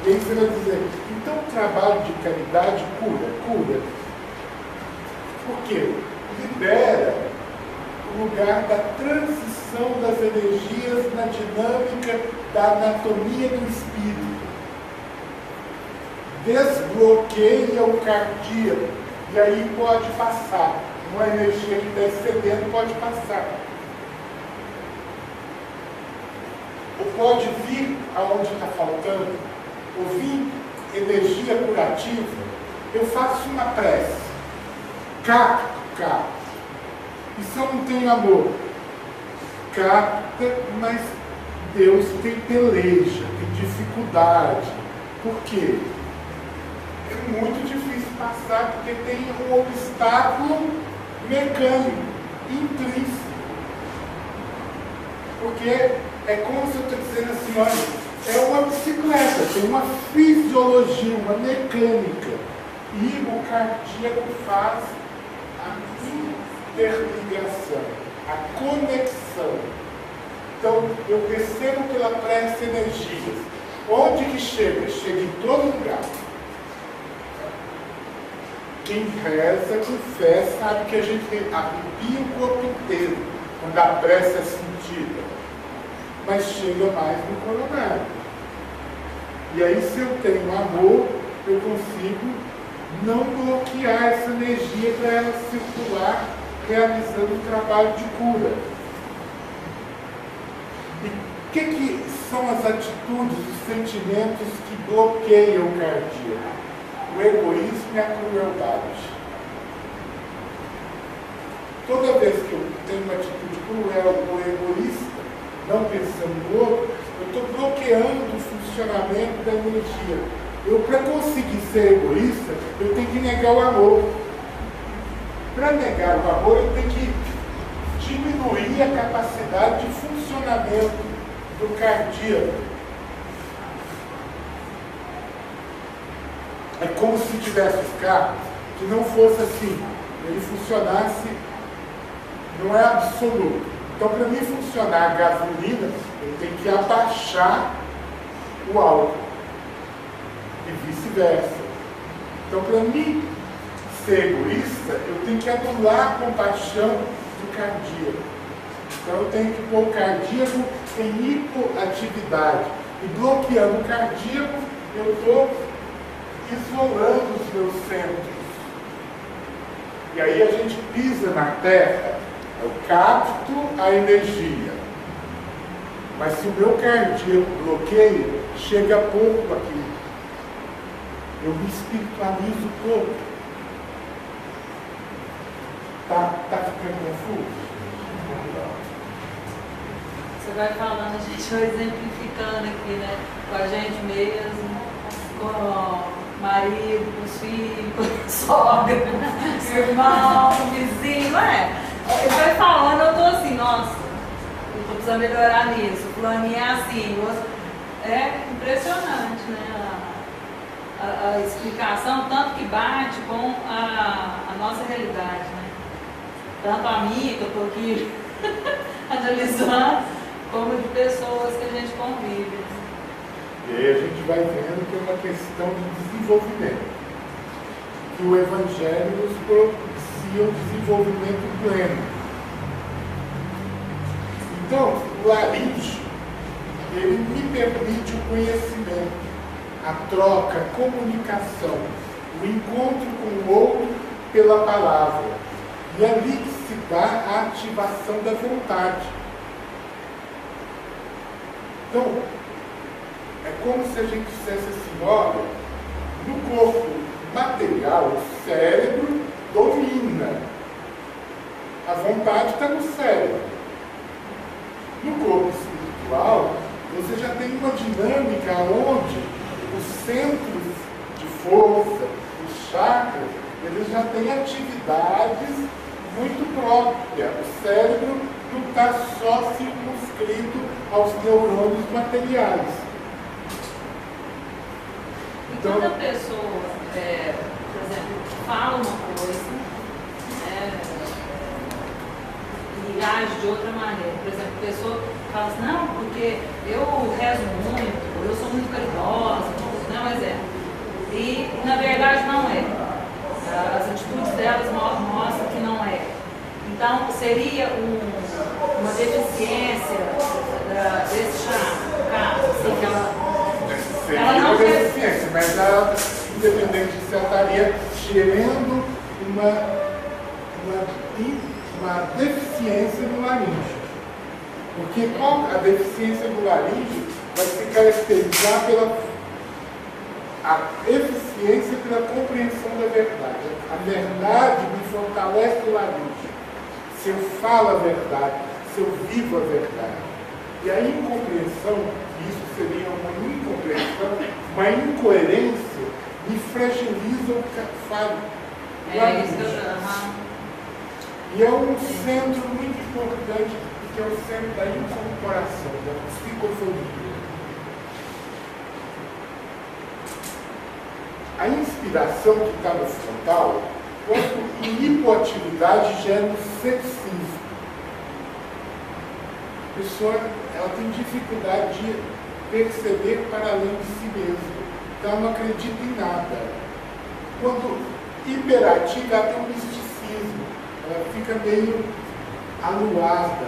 E aí você vai dizer, então o trabalho de caridade cura. Por quê? Libera o lugar da transição das energias na dinâmica da anatomia do espírito. Desbloqueia o cardíaco e aí pode passar. Uma energia que está excedendo pode passar. Ou pode vir aonde está faltando, ou vir energia curativa. Eu faço uma prece, capto. E se eu não tenho amor? Capta, mas Deus tem peleja, tem dificuldade. Por quê? É muito difícil passar, porque tem um obstáculo mecânico, intrínseco. Porque é como se eu estou dizendo assim, olha, é uma bicicleta, tem uma fisiologia, uma mecânica. E o cardíaco faz a interligação, a conexão. Então, eu recebo pela prece energias. Onde que chega? Chega em todo lugar. Quem reza com fé sabe que a gente arrepia o corpo inteiro quando a prece é sentida. Mas chega mais no coronário. E aí, se eu tenho amor, eu consigo não bloquear essa energia para ela circular, realizando um trabalho de cura. E o que são as atitudes, os sentimentos que bloqueiam o cardíaco? O egoísmo e a crueldade. Toda vez que eu tenho uma atitude cruel ou egoísta, não pensando no outro, eu estou bloqueando o funcionamento da energia. Para conseguir ser egoísta, eu tenho que negar o amor. Para negar o amor, eu tenho que diminuir a capacidade de funcionamento do cardíaco. É como se tivesse um carro que não fosse assim, ele funcionasse, não é absoluto. Então, para mim funcionar a gasolina, eu tenho que abaixar o álcool. E vice-versa. Então, para mim ser egoísta, eu tenho que anular a compaixão do cardíaco. Então, eu tenho que pôr o cardíaco em hipoatividade. E bloqueando o cardíaco, eu estou isolando os meus centros. E aí a gente pisa na terra, eu capto a energia. Mas se o meu cardíaco bloqueia, chega pouco aqui. Eu me espiritualizo pouco. Tá fica confuso? Você vai falando, a gente vai exemplificando aqui, né? Com a gente mesmo, com o marido, com os filhos, com a sogra, irmão, vizinho, Ele vai falando, eu tô assim, nossa, eu tô precisando melhorar nisso, o fulaninho é assim, é impressionante, né? A explicação, tanto que bate com a nossa realidade, né? Tanto a minha, que eu estou aqui analisando, como de pessoas que a gente convive. E aí a gente vai vendo que é uma questão de desenvolvimento. Que o Evangelho nos propicia um desenvolvimento pleno. Então, o laríngeo, ele me permite o conhecimento, a troca, a comunicação, o encontro com o outro pela palavra. E é ali que se dá a ativação da vontade. Então, é como se a gente dissesse assim, olha, no corpo material, o cérebro domina. A vontade está no cérebro. No corpo espiritual, você já tem uma dinâmica onde os centros de força, os chakras, eles já têm atividades muito próprias. O cérebro não está só circunscrito aos neurônios materiais. Então, quando a pessoa, por exemplo, fala uma coisa, e age de outra maneira, por exemplo, a pessoa fala assim, não, porque eu rezo muito, eu sou muito caridosa, não é um exemplo. E, na verdade, não é. As atitudes delas mostram que não é. Então, seria uma deficiência desse chakra, no caso, assim, que ela não seria uma deficiência, mas ela, independente de se ela estaria gerando uma deficiência no laríngeo. Porque a deficiência do laríngeo vai se caracterizar pela a eficiência pela compreensão da verdade. A verdade me fortalece o laríngeo. Se eu falo a verdade, se eu vivo a verdade. E a incompreensão, isso seria uma incompreensão, uma incoerência, me fragiliza o falo. E é um centro muito importante, que é o centro da incorporação, da psicofonia. A inspiração que está no frontal, quando em hipoatividade gera um ceticismo. A pessoa ela tem dificuldade de perceber para além de si mesma. Então ela não acredita em nada. Quando hiperativa, ela tem um misticismo. Ela fica meio aluada,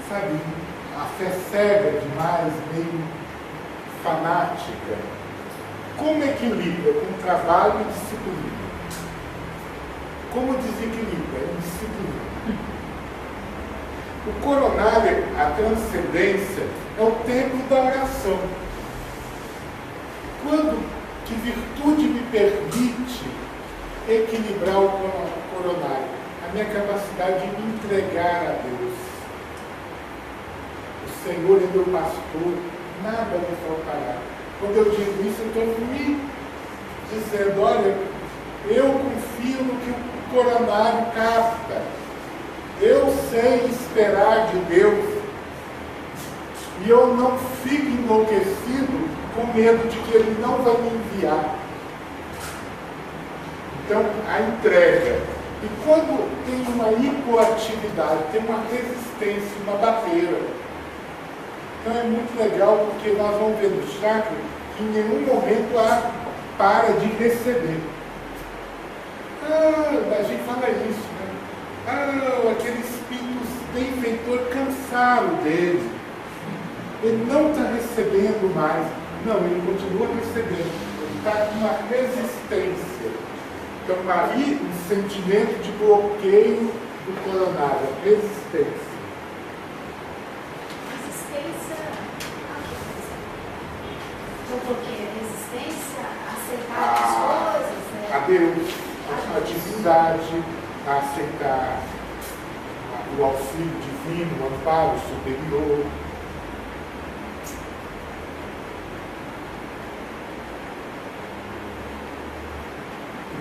sabe? A fé cega demais, meio fanática. Como equilibra com trabalho e disciplina? Como desequilibra? Indisciplina. O coronário, a transcendência, é o templo da oração. Quando que virtude me permite equilibrar o coronário? A minha capacidade de me entregar a Deus. O Senhor é meu pastor, nada me faltará. Quando eu digo isso, eu estou me dizendo, olha, eu confio no que o coronário capta. Eu sei esperar de Deus. E eu não fico enlouquecido com medo de que Ele não vai me enviar. Então, a entrega. E quando tem uma hipoatividade, tem uma resistência, uma barreira. Então é muito legal porque nós vamos ver no chakra que em nenhum momento ela para de receber. A gente fala isso, né? Aquele espírito benfeitor cansaram dele. Ele não está recebendo mais. Não, ele continua recebendo. Ele está com uma resistência. Então aí um sentimento de bloqueio do coronário, resistência. Porque resistência a aceitar as coisas, né? A Deus, a divindade, a aceitar o auxílio divino, o amparo superior.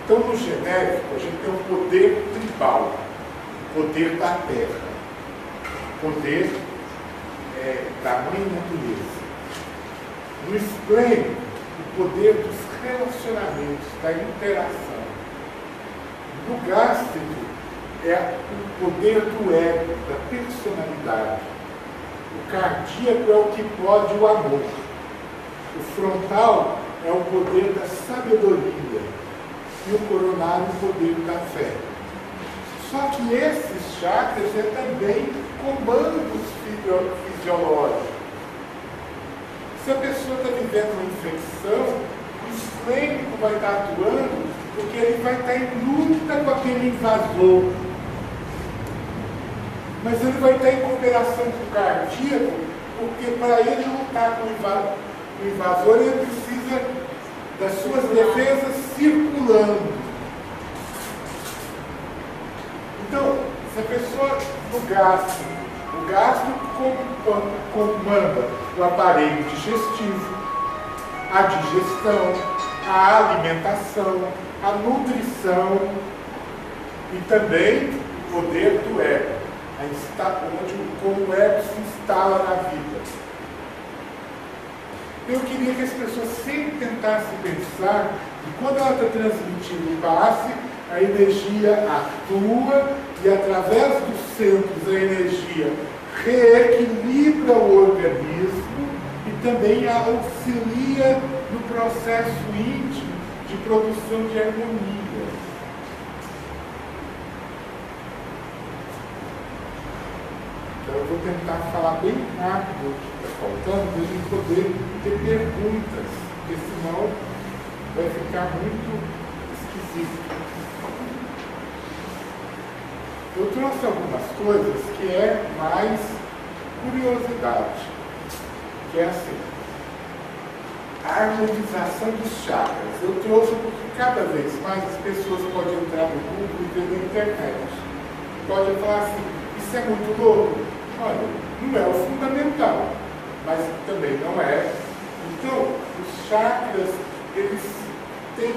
Então, no genérico, a gente tem o poder tribal, o poder da terra, o poder da mãe natureza. No esplêndido, o poder dos relacionamentos, da interação. No gástrico, é o poder do ego, da personalidade. O cardíaco é o que pode o amor. O frontal é o poder da sabedoria. E o coronário, o poder da fé. Só que esses chakras também comandos fisiológicos. Se a pessoa está vivendo uma infecção, o esplênico vai estar atuando porque ele vai estar em luta com aquele invasor. Mas ele vai estar em cooperação com o cardíaco, porque para ele lutar com o invasor, ele precisa das suas defesas circulando. Então, se a pessoa no gástrico, o gástrico comanda o aparelho digestivo, a digestão, a alimentação, a nutrição e também o poder do ego, como o ego se instala na vida. Eu queria que as pessoas sempre tentassem pensar que quando ela está transmitindo o passe, a energia atua e através dos centros a energia reequilibra o organismo e também auxilia no processo íntimo de produção de harmonia. Então eu vou tentar falar bem rápido o que está faltando, para a gente poder ter perguntas, porque senão vai ficar muito esquisito. Eu trouxe algumas coisas que é mais curiosidade, que é assim, a harmonização dos chakras. Eu trouxe porque cada vez mais as pessoas podem entrar no Google e ver na internet. Podem falar assim, isso é muito louco. Olha, não é o fundamental, mas também não é. Então, os chakras, eles têm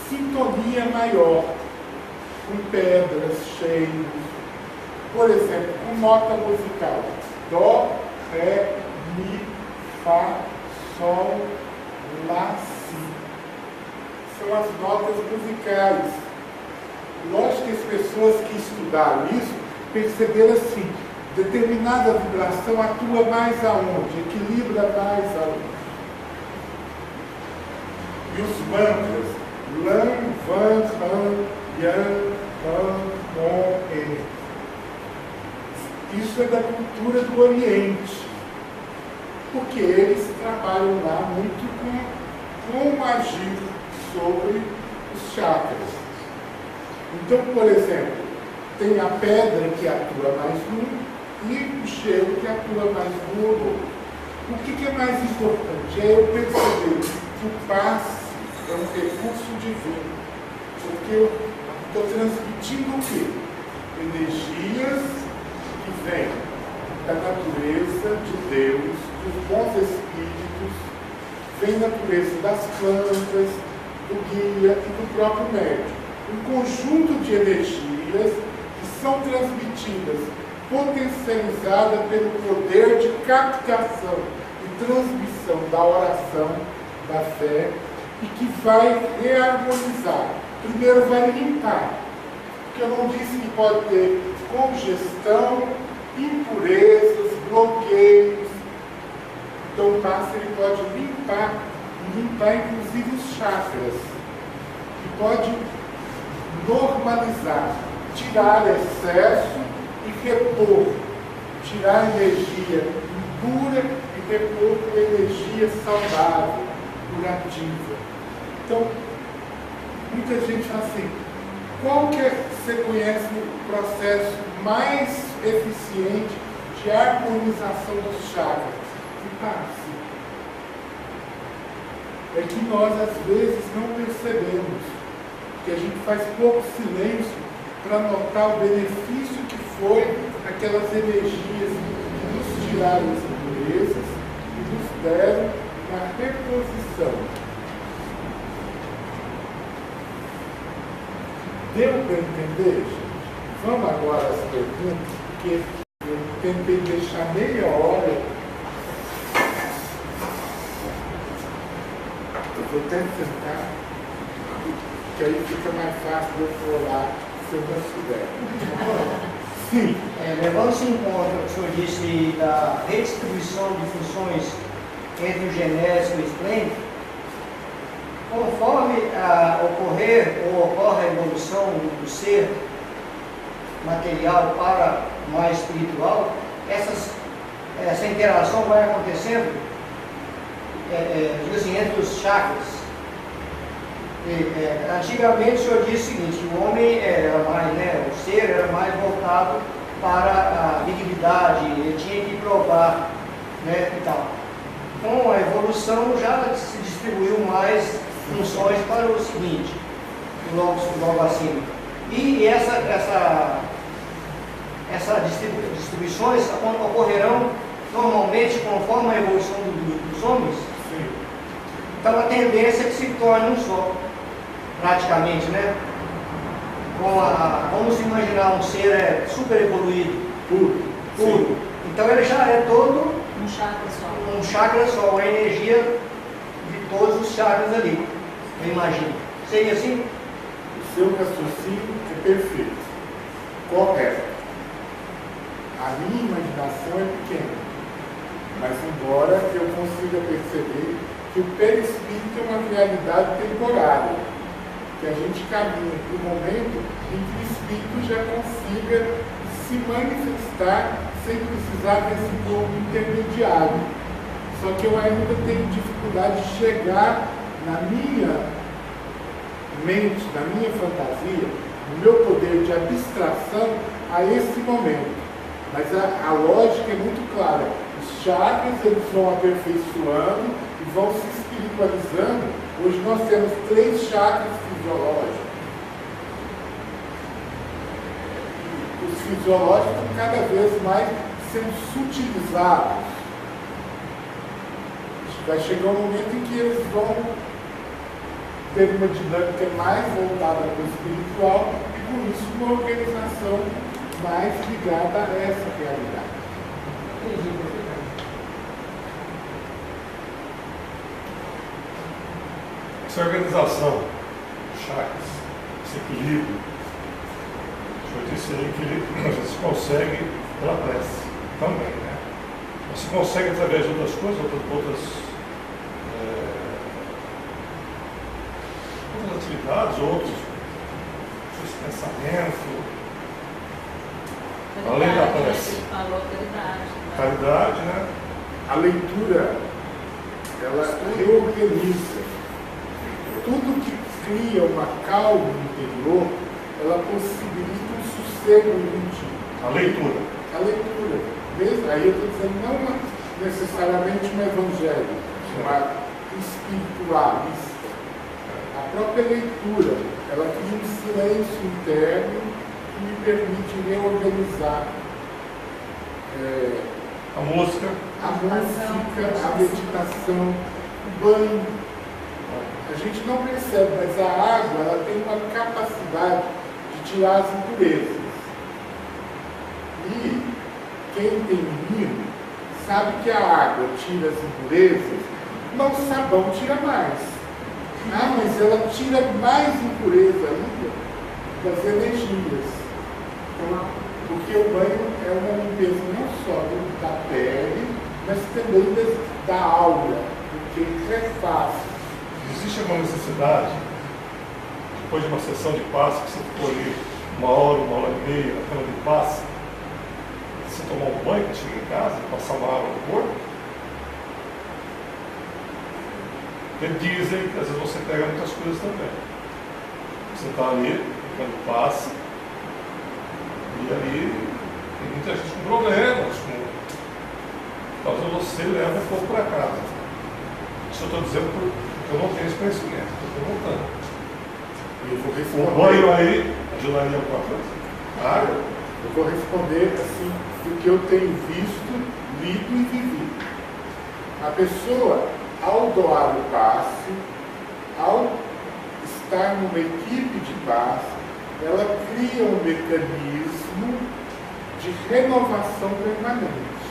sintonia maior com pedras, cheios. Por exemplo, com nota musical. Dó, Ré, Mi, Fá, Sol, Lá, Si. São as notas musicais. Lógico que as pessoas que estudaram isso perceberam assim, determinada vibração atua mais aonde, equilibra mais aonde. E os mantras, Lam, Van, Han, Yan, Han, Mon, En. Isso é da cultura do Oriente, porque eles trabalham lá muito com como agir sobre os chakras. Então, por exemplo, tem a pedra que atua mais num e o gelo que atua mais no outro. O que é mais importante? É eu perceber que o passe é um recurso divino, porque eu estou transmitindo o quê? Energias que vêm da natureza de Deus, dos bons espíritos, vem da natureza das plantas, do guia e do próprio médium. Um conjunto de energias que são transmitidas, potencializadas pelo poder de captação e transmissão da oração, da fé, e que vai reharmonizar. Primeiro vai limpar, porque eu não disse que pode ter congestão, impurezas, bloqueios. Então o passe ele pode limpar inclusive os chakras, e pode normalizar, tirar excesso e repor, tirar energia impura e repor com energia saudável, curativa. Então, muita gente fala assim, qual que você conhece o processo mais eficiente de harmonização dos chakras? E passe. É que nós às vezes não percebemos, que a gente faz pouco silêncio para notar o benefício que foi aquelas energias que nos tiraram as impurezas e nos deram uma reposição. Deu para entender, gente? Vamos agora às perguntas, porque eu tentei deixar meia hora. Eu vou até sentar, que aí fica mais fácil de eu falar se eu não souber. Sim. Levando-se em conta o que o senhor disse da redistribuição de funções entre o genésico e o esplêndido, conforme ocorre a evolução do ser material para o mais espiritual, essa interação vai acontecendo assim, entre os chakras. Antigamente o senhor disse o seguinte, que o homem era mais, o ser era mais voltado para a dignidade, ele tinha que provar, e tal. Com a evolução já se distribuiu mais funções para o seguinte, logo acima. E essas distribuições ocorrerão normalmente conforme a evolução dos homens. Sim. Então a tendência é que se torne um só, praticamente, né? Vamos imaginar um ser super evoluído, puro. Então ele já é todo um chakra só, uma energia de todos os chakras ali, eu imagino. Seria assim? O seu raciocínio é perfeito, correto. A minha imaginação é pequena, mas embora eu consiga perceber que o perispírito é uma realidade temporária, que a gente caminha para o momento em que o espírito já consiga se manifestar sem precisar desse corpo intermediário. Só que eu ainda tenho dificuldade de chegar na minha mente, na minha fantasia, no meu poder de abstração a esse momento. Mas a lógica é muito clara. Os chakras eles vão aperfeiçoando e vão se espiritualizando. Hoje nós temos 3 chakras fisiológicos. Os fisiológicos estão cada vez mais sendo sutilizados. Vai chegar um momento em que eles vão ter uma dinâmica mais voltada para o espiritual e, por isso, uma organização mais ligada a essa realidade. Essa organização, chakras, esse equilíbrio, o senhor disse aí que a gente consegue pela prece também, né? Você consegue através de outras coisas, outras atividades, outros pensamentos, além da prece. Caridade, né? A leitura, ela reorganiza. Tudo que cria uma calma interior, ela possibilita um sossego íntimo. A leitura. A leitura. Mesmo, aí eu estou dizendo, não necessariamente um evangelho, uma espiritualista. A própria leitura, ela cria um silêncio interno que me permite reorganizar A música, a meditação, o banho. A gente não percebe, mas a água ela tem uma capacidade de tirar as impurezas. E quem tem mimo sabe que a água tira as impurezas, mas o sabão tira mais. Ah, mas ela tira mais impureza ainda das energias. Então, porque o banho é uma limpeza não só da pele, mas também da aura, porque refaz. existe alguma necessidade, depois de uma sessão de passe, que você ficou ali 1 hora e meia na cama de passe, você tomar um banho quando chega em casa, passar uma água no corpo? Porque dizem que às vezes você pega muitas coisas também. Você está ali, quando passa, e ali tem muita gente com problemas, talvez você leva um pouco para casa. Isso eu estou dizendo porque eu não tenho esse conhecimento, estou perguntando. Eu vou O banho aí ajudaria alguma coisa? Água? Eu vou responder assim do que eu tenho visto, lido e vivido. A pessoa, ao doar o passe, ao estar numa equipe de passe, ela cria um mecanismo de renovação permanente.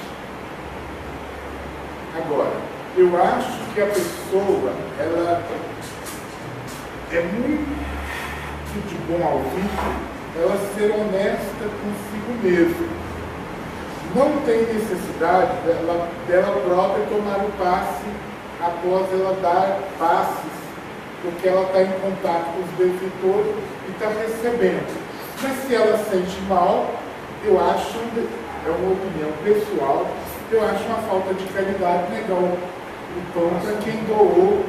Agora, eu acho que a pessoa, ela é muito de bom ouvido ela ser honesta consigo mesma. Não tem necessidade dela própria tomar o passe após ela dar passes, porque ela está em contato com os benfeitores e está recebendo. Mas se ela sente mal, eu acho, é uma opinião pessoal, eu acho uma falta de caridade negar o pão para quem doou.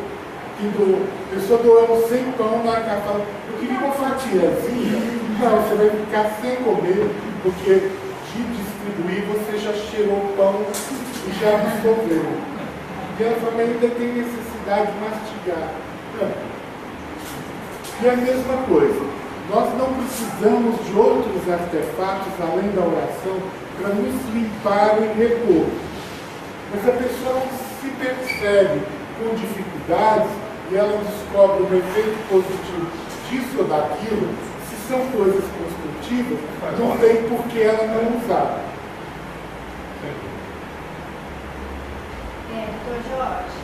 A pessoa doando 100 pão, na hora que ela fala, eu queria uma fatiazinha. Não, você vai ficar sem comer, porque de distribuir você já cheirou o pão e já absorveu. E ela fala, mas ainda tem necessidade de mastigar. Não. E a mesma coisa, nós não precisamos de outros artefatos além da oração para nos limpar e repor. Mas a pessoa se percebe com dificuldades e ela descobre um efeito positivo disso ou daquilo, se são coisas construtivas, não tem por que ela não usar. Doutor Jorge,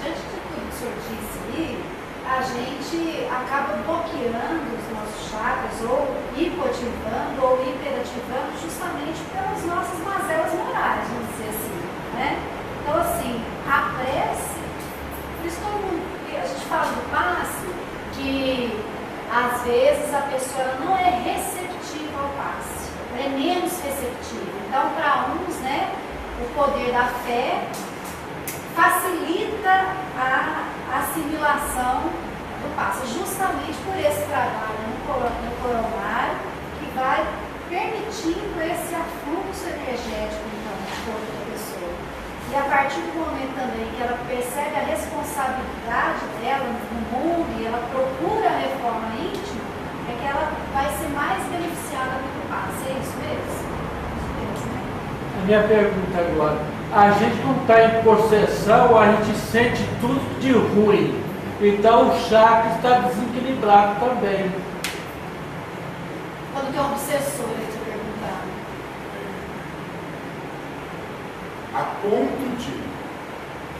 diante de tudo que o senhor disse aí, a gente acaba bloqueando os nossos chakras, ou hipoativando, ou hiperativando, justamente pelas nossas mazelas morais, vamos dizer assim, né? Então, assim, a prece, por isso a gente fala do passe, que às vezes a pessoa não é receptiva ao passe, ela é menos receptiva. Então, para uns, né, o poder da fé facilita a assimilação do passe, justamente por esse trabalho no coronário, que vai permitindo esse afluxo energético, então, de corpo da pessoa. E a partir do momento também que ela percebe a responsabilidade dela no mundo e ela procura a reforma íntima, é que ela vai ser mais beneficiada pelo passe. É isso mesmo? A minha pergunta agora, a gente não está em possessão, a gente sente tudo de ruim, então o chakra está desequilibrado também. Quando tem um obsessor, eu te perguntar. A ponto de,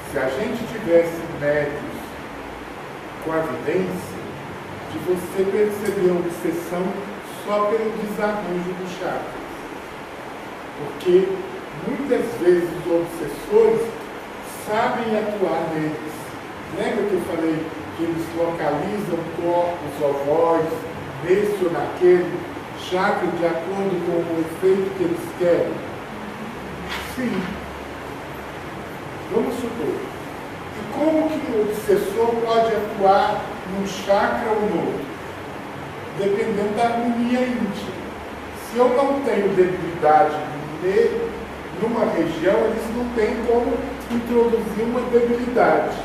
se a gente tivesse médios com a evidência, de você perceber a obsessão só pelo desarranjo do chakra. Porque muitas vezes os obsessores sabem atuar neles. Lembra que eu falei que eles localizam corpos, ovóides, nesse ou naquele chakra de acordo com o efeito que eles querem? Sim. Vamos supor. E como que o obsessor pode atuar num chakra ou no outro? Dependendo da harmonia íntima. Se eu não tenho debilidade numa região, eles não têm como introduzir uma debilidade.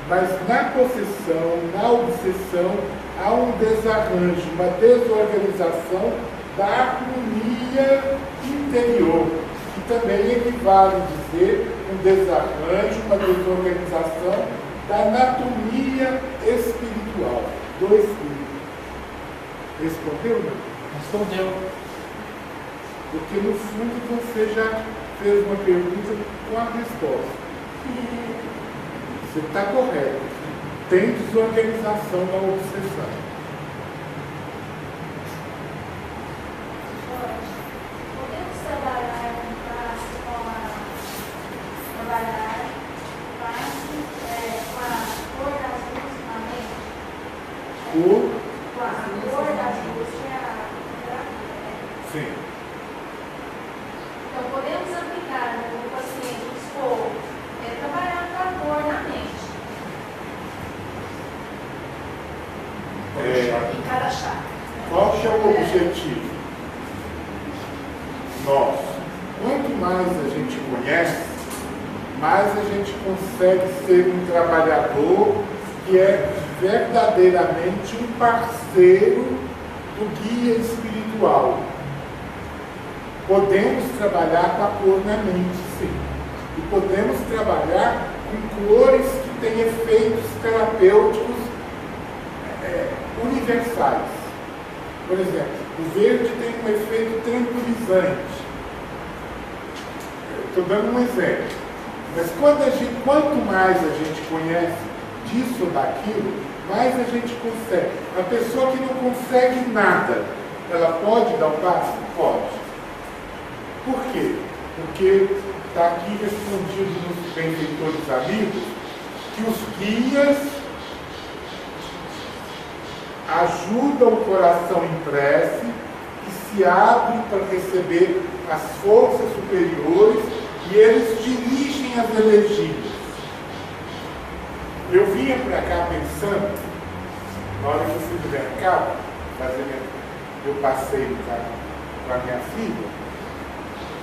Mas na possessão, na obsessão, há um desarranjo, uma desorganização da harmonia interior, que também equivale a dizer um desarranjo, uma desorganização da anatomia espiritual, do espírito. Respondeu, não? Respondeu. Porque no fundo você já fez uma pergunta com a resposta. Você está correto. Tem desorganização na obsessão. Podemos trabalhar com passe, trabalhar passe com a cor das luzes na mente? Com a cor das luzes, que é a terapia, né? Sim. Então, podemos aplicar no paciente o esforço, trabalhar com a cor na mente. Em cada chakra. Qual que é o objetivo? Nós, quanto mais a gente conhece, mais a gente consegue ser um trabalhador que é verdadeiramente um parceiro do guia espiritual. Podemos trabalhar com a cor na mente, sim. E podemos trabalhar com cores que têm efeitos terapêuticos universais. Por exemplo, o verde tem um efeito tranquilizante. Estou dando um exemplo. Mas quanto mais a gente conhece disso ou daquilo, mais a gente consegue. A pessoa que não consegue nada, ela pode dar um passo? Pode. Por quê? Porque está aqui respondido nos benfeitores amigos que os guias ajudam o coração em prece, que se abre para receber as forças superiores e eles dirigem as energias. Eu vinha para cá pensando, na hora que eu fui do mercado, fazer meu passeio com a minha filha,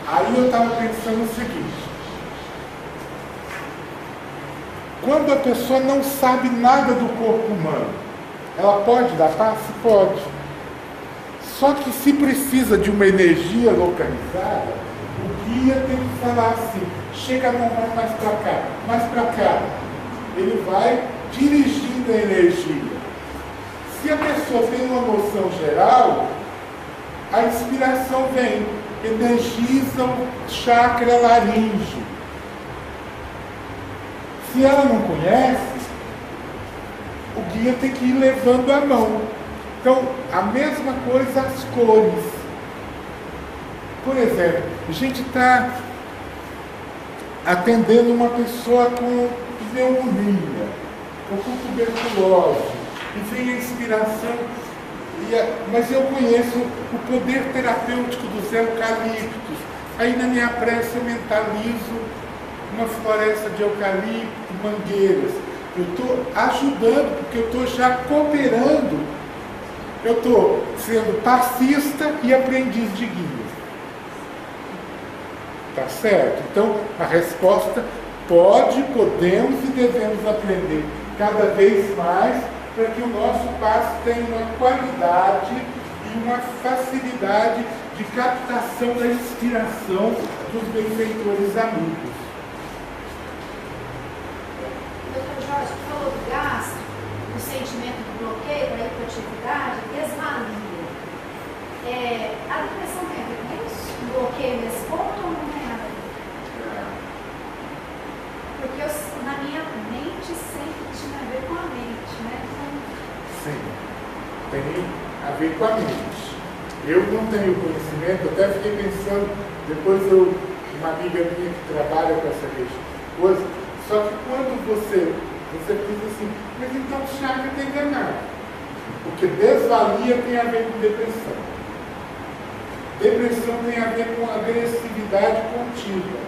aí eu estava pensando o seguinte: quando a pessoa não sabe nada do corpo humano, ela pode dar passe? Pode. Só que se precisa de uma energia localizada, o guia tem que falar assim: chega a mão mais para cá, mais para cá. Ele vai dirigindo a energia. Se a pessoa tem uma noção geral, a inspiração vem, energiza o chakra laríngeo. Se ela não conhece, o guia tem que ir levando a mão. Então, a mesma coisa as cores. Por exemplo, a gente está atendendo uma pessoa com pneumonia, ou com tuberculose, e vem a inspiração, mas eu conheço o poder terapêutico dos eucaliptos. Aí na minha prece eu mentalizo uma floresta de eucalipto, mangueiras. Eu estou ajudando, porque eu estou já cooperando. Eu estou sendo passista e aprendiz de guia. Tá certo? Então, a resposta: podemos e devemos aprender cada vez mais para que o nosso passo tenha uma qualidade e uma facilidade de captação da inspiração dos benfeitores amigos. Doutor Jorge, você falou do gasto, do sentimento do bloqueio, da hipoatividade, desvalia. A depressão tem a ver com isso? O bloqueio nesse ponto ou não tem nada a ver? Porque na minha mente sempre tinha a ver com a mente, né? Sim, tem a ver com a mente. Eu não tenho conhecimento, até fiquei pensando, depois uma amiga minha que trabalha com essa coisa, só que quando você diz assim, mas então o chakra está enganado. Porque desvalia tem a ver com depressão. Depressão tem a ver com agressividade contínua,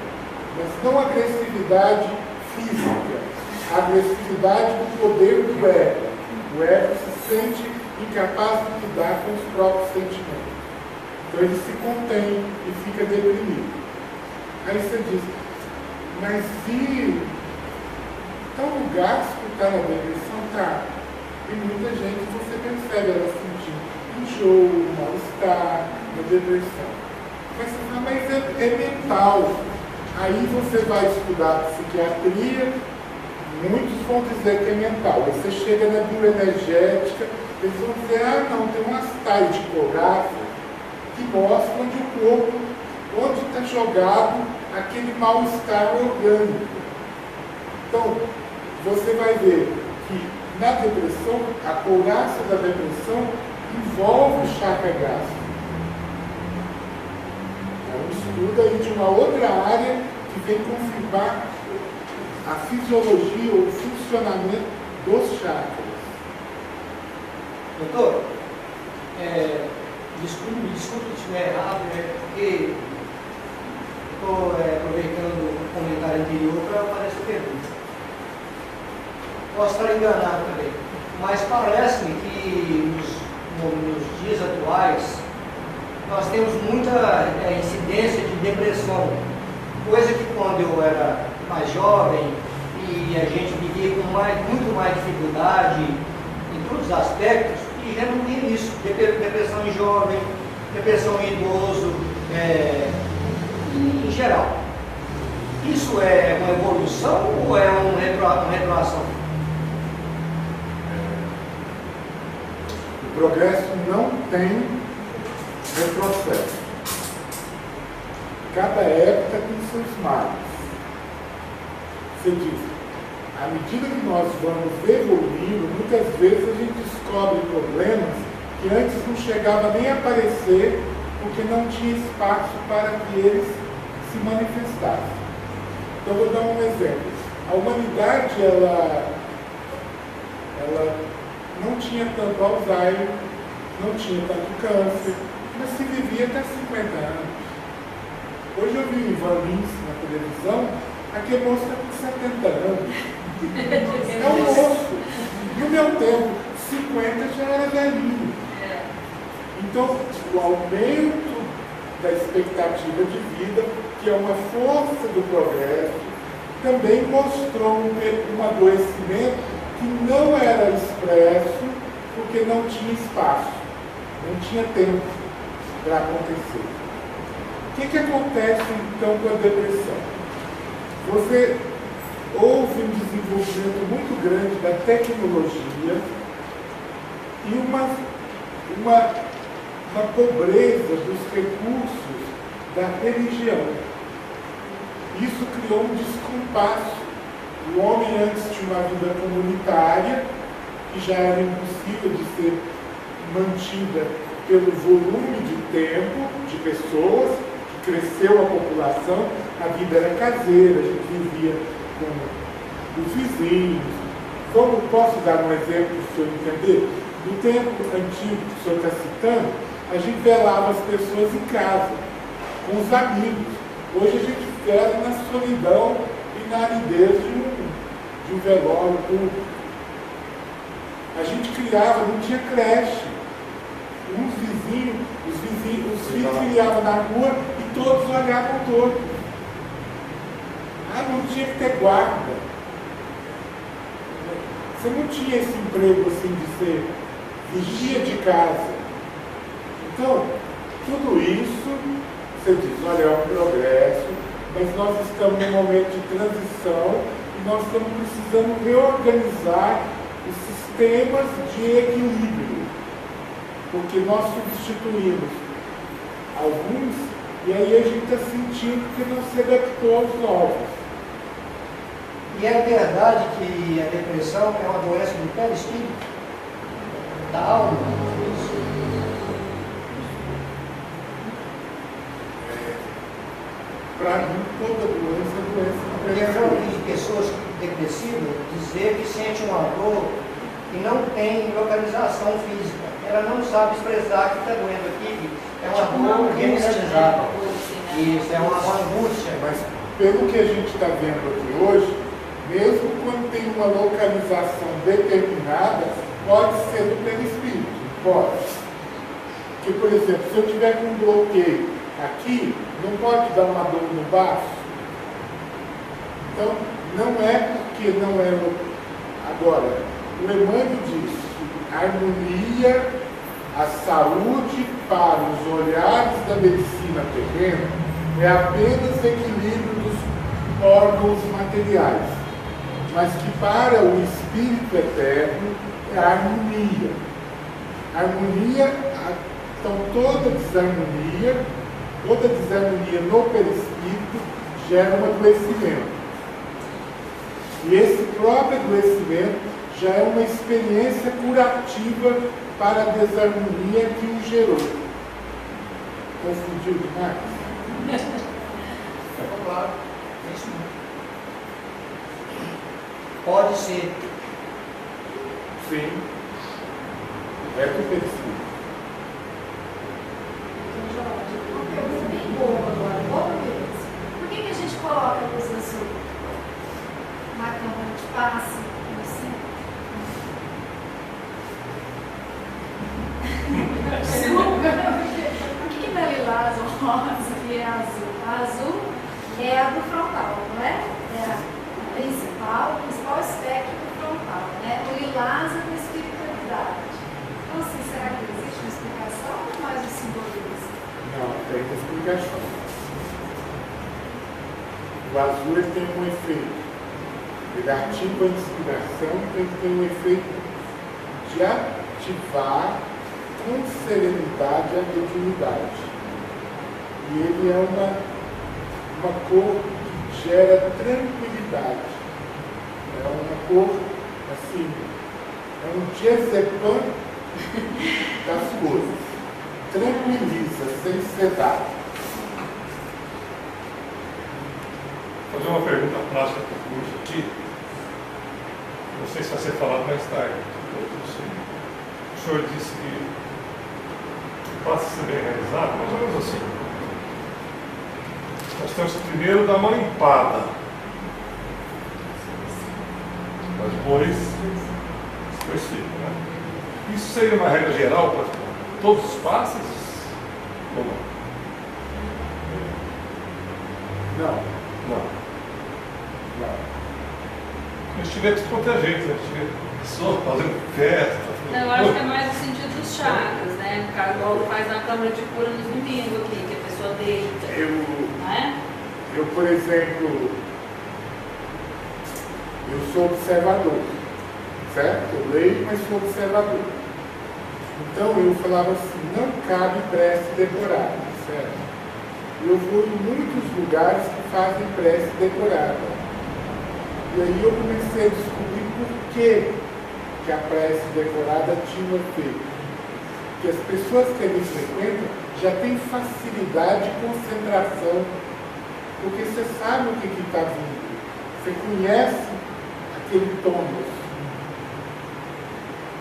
mas não agressividade física, agressividade do poder do ego. O ego se sente incapaz de lidar com os próprios sentimentos. Então ele se contém e fica deprimido. Aí você diz, mas e então o gasto está na depressão? Tá. E muita gente, você percebe ela sentindo enjoo, mal-estar, uma depressão. Mas você fala, mas é mental. Aí você vai estudar psiquiatria, muitos vão dizer que é mental. Aí você chega na bioenergética, eles vão dizer, não, tem umas tais de ecográfica que mostram onde o corpo, onde está jogado aquele mal-estar orgânico. Então, você vai ver que na depressão, a couraça da depressão envolve o chakra gástrico. É um estudo aí de uma outra área que vem confirmar a fisiologia ou o funcionamento dos chakras. Doutor, desculpe se estiver errado, porque estou aproveitando o comentário anterior para fazer essa pergunta. Posso estar enganado também, mas parece-me que nos dias atuais nós temos muita incidência de depressão, coisa que quando eu era mais jovem e a gente vivia com muito mais dificuldade em todos os aspectos, que redundem nisso, depressão em jovem, depressão em idoso, em geral. Isso é uma evolução ou é uma retroação? O progresso não tem retrocesso. Cada época tem seus males. Você diz, à medida que nós vamos evoluindo, muitas vezes a gente descobre problemas que antes não chegava nem a aparecer, porque não tinha espaço para que eles se manifestassem. Então, vou dar um exemplo. A humanidade, ela não tinha tanto Alzheimer, não tinha tanto câncer, mas se vivia até 50 anos. Hoje eu vi o Ivan Lins na televisão, aquele moço está com 70 anos. É um moço. No meu tempo, 50 já era velhinho. Então, o aumento da expectativa de vida, que é uma força do progresso, também mostrou um adoecimento que não era expresso porque não tinha espaço, não tinha tempo para acontecer. O que acontece então com a depressão? Você houve um desenvolvimento muito grande da tecnologia e uma pobreza dos recursos da religião. Isso criou um descompasso. O homem antes tinha uma vida comunitária, que já era impossível de ser mantida pelo volume de tempo, de pessoas, que cresceu a população, a vida era caseira, a gente vivia com os vizinhos. Posso dar um exemplo para o senhor entender? No tempo antigo que o senhor está citando, a gente velava as pessoas em casa, com os amigos. Hoje a gente vela na solidão e na aridez de um velório público. A gente criava, não tinha creche. Os filhos criavam na rua e todos olhavam todos. Não tinha que ter guarda. Você não tinha esse emprego assim de ser vigia de casa. Então, tudo isso, você diz, olha, é um progresso, mas nós estamos num momento de transição e nós estamos precisando reorganizar os sistemas de equilíbrio, porque nós substituímos alguns e aí a gente está sentindo que não se adaptou aos novos. E é verdade que a depressão é uma doença do perispírito, da alma. Para mim, toda doença é doença do Eu já perispírito. ouvi pessoas depressivas dizer que sente uma dor e não tem localização física. Ela não sabe expressar que está doendo aqui, é uma dor generalizada. Isso, é uma angústia. Mas pelo que a gente está vendo aqui hoje, mesmo quando tem uma localização determinada, pode ser do perispírito, pode. Porque, por exemplo, se eu tiver com um bloqueio aqui, não pode dar uma dor no baço. Então, não é porque não é. Agora, o Emmanuel diz que a harmonia, a saúde para os olhares da medicina terrena é apenas equilíbrio dos órgãos materiais, mas que para o espírito eterno é a harmonia. A harmonia, então toda desarmonia no perispírito gera um adoecimento. E esse próprio adoecimento já é uma experiência curativa para a desarmonia que o gerou. Confundiu demais? Claro, é isso mesmo. Pode ser. Sim. É do perispírito. Uma pergunta bem boa agora. Boa pergunta. Por que a gente coloca a luz azul na câmara de passe no centro? Por que não é lilás ou rosa e é azul? A azul é a do frontal, não é? É a principal, o principal aspecto do frontal, né? O lilás é da espiritualidade. Então, assim, O azul ele tem um efeito. Ele ativa a inspiração, então ele tem um efeito de ativar com serenidade a mediunidade. E ele é uma cor que gera tranquilidade. É uma cor, assim, é um diazepam das cores. Tranquiliza, sem sedar. Vou fazer uma pergunta prática para o curso aqui. Não sei se vai ser falado mais tarde. O senhor disse que passa a ser bem realizado, mais ou menos assim. Nós temos que primeiro dar uma limpada. Mas depois fica, né? Isso seria uma regra geral para todos os passes? Ou não? Não. Não. A gente tiver que se proteger, né? A gente tiver pessoas fazendo festa. Eu acho que é mais no sentido dos chakras, né? O cara faz na câmara de cura nos domingos aqui, que a pessoa deita. Não é? Eu, por exemplo, eu sou observador, certo? Eu leio, mas sou observador. Então eu falava assim, não cabe prece decorada, certo? Eu vou em muitos lugares que fazem prece decorada. E aí eu comecei a descobrir por que a prece decorada tinha um efeito. Porque as pessoas que ali frequentam já têm facilidade de concentração, porque você sabe o que está vindo. Você conhece aquele tônus.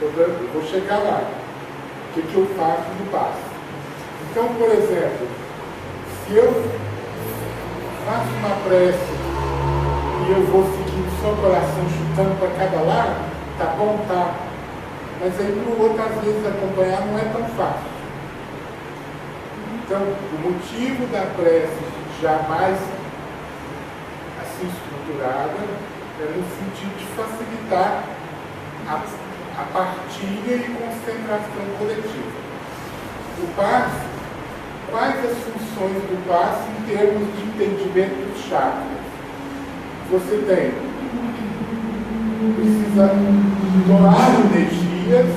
Eu vou chegar lá. O que eu faço no passo? Então, por exemplo, se eu faço uma prece e eu vou seguindo só o coração chutando para cada lado, tá bom, tá. Mas aí para o outro, às vezes, acompanhar não é tão fácil. Então, o motivo da prece jamais assim estruturada é no sentido de facilitar a partilha e concentração coletiva. O passe, quais as funções do passe em termos de entendimento dos chakras? Você precisa doar energias,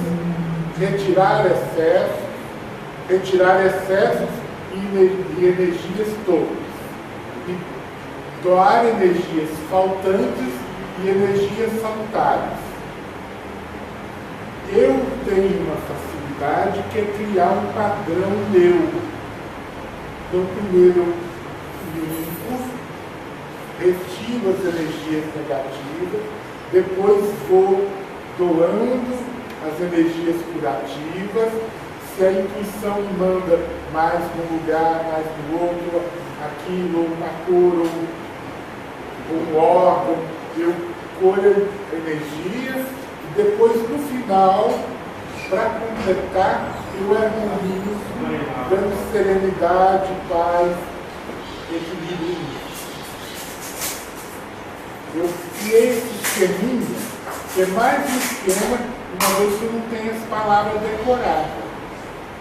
retirar excessos e energias todas. E doar energias faltantes e energias salutares. Eu tenho uma facilidade que é criar um padrão meu. Então, primeiro eu limpo, retiro as energias negativas, depois vou doando as energias curativas. Se a intuição me manda mais num lugar, mais no outro, aquilo, uma cor, um órgão, eu colho energias e depois no final, para completar, eu harmonizo, dando serenidade, paz, equilíbrio. Eu criei esse esqueminha, que é mais um esquema, uma vez que eu não tenho as palavras decoradas.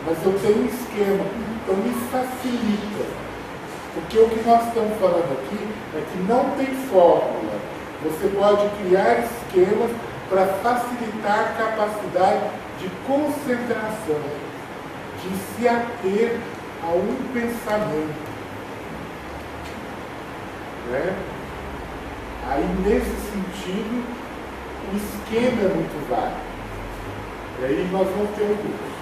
Mas eu tenho um esquema, então me facilita. Porque o que nós estamos falando aqui é que não tem fórmula. Você pode criar esquemas para facilitar a capacidade de concentração, de se ater a um pensamento. Né? Aí, nesse sentido, o esquema é muito válido. E aí nós vamos ter um curso.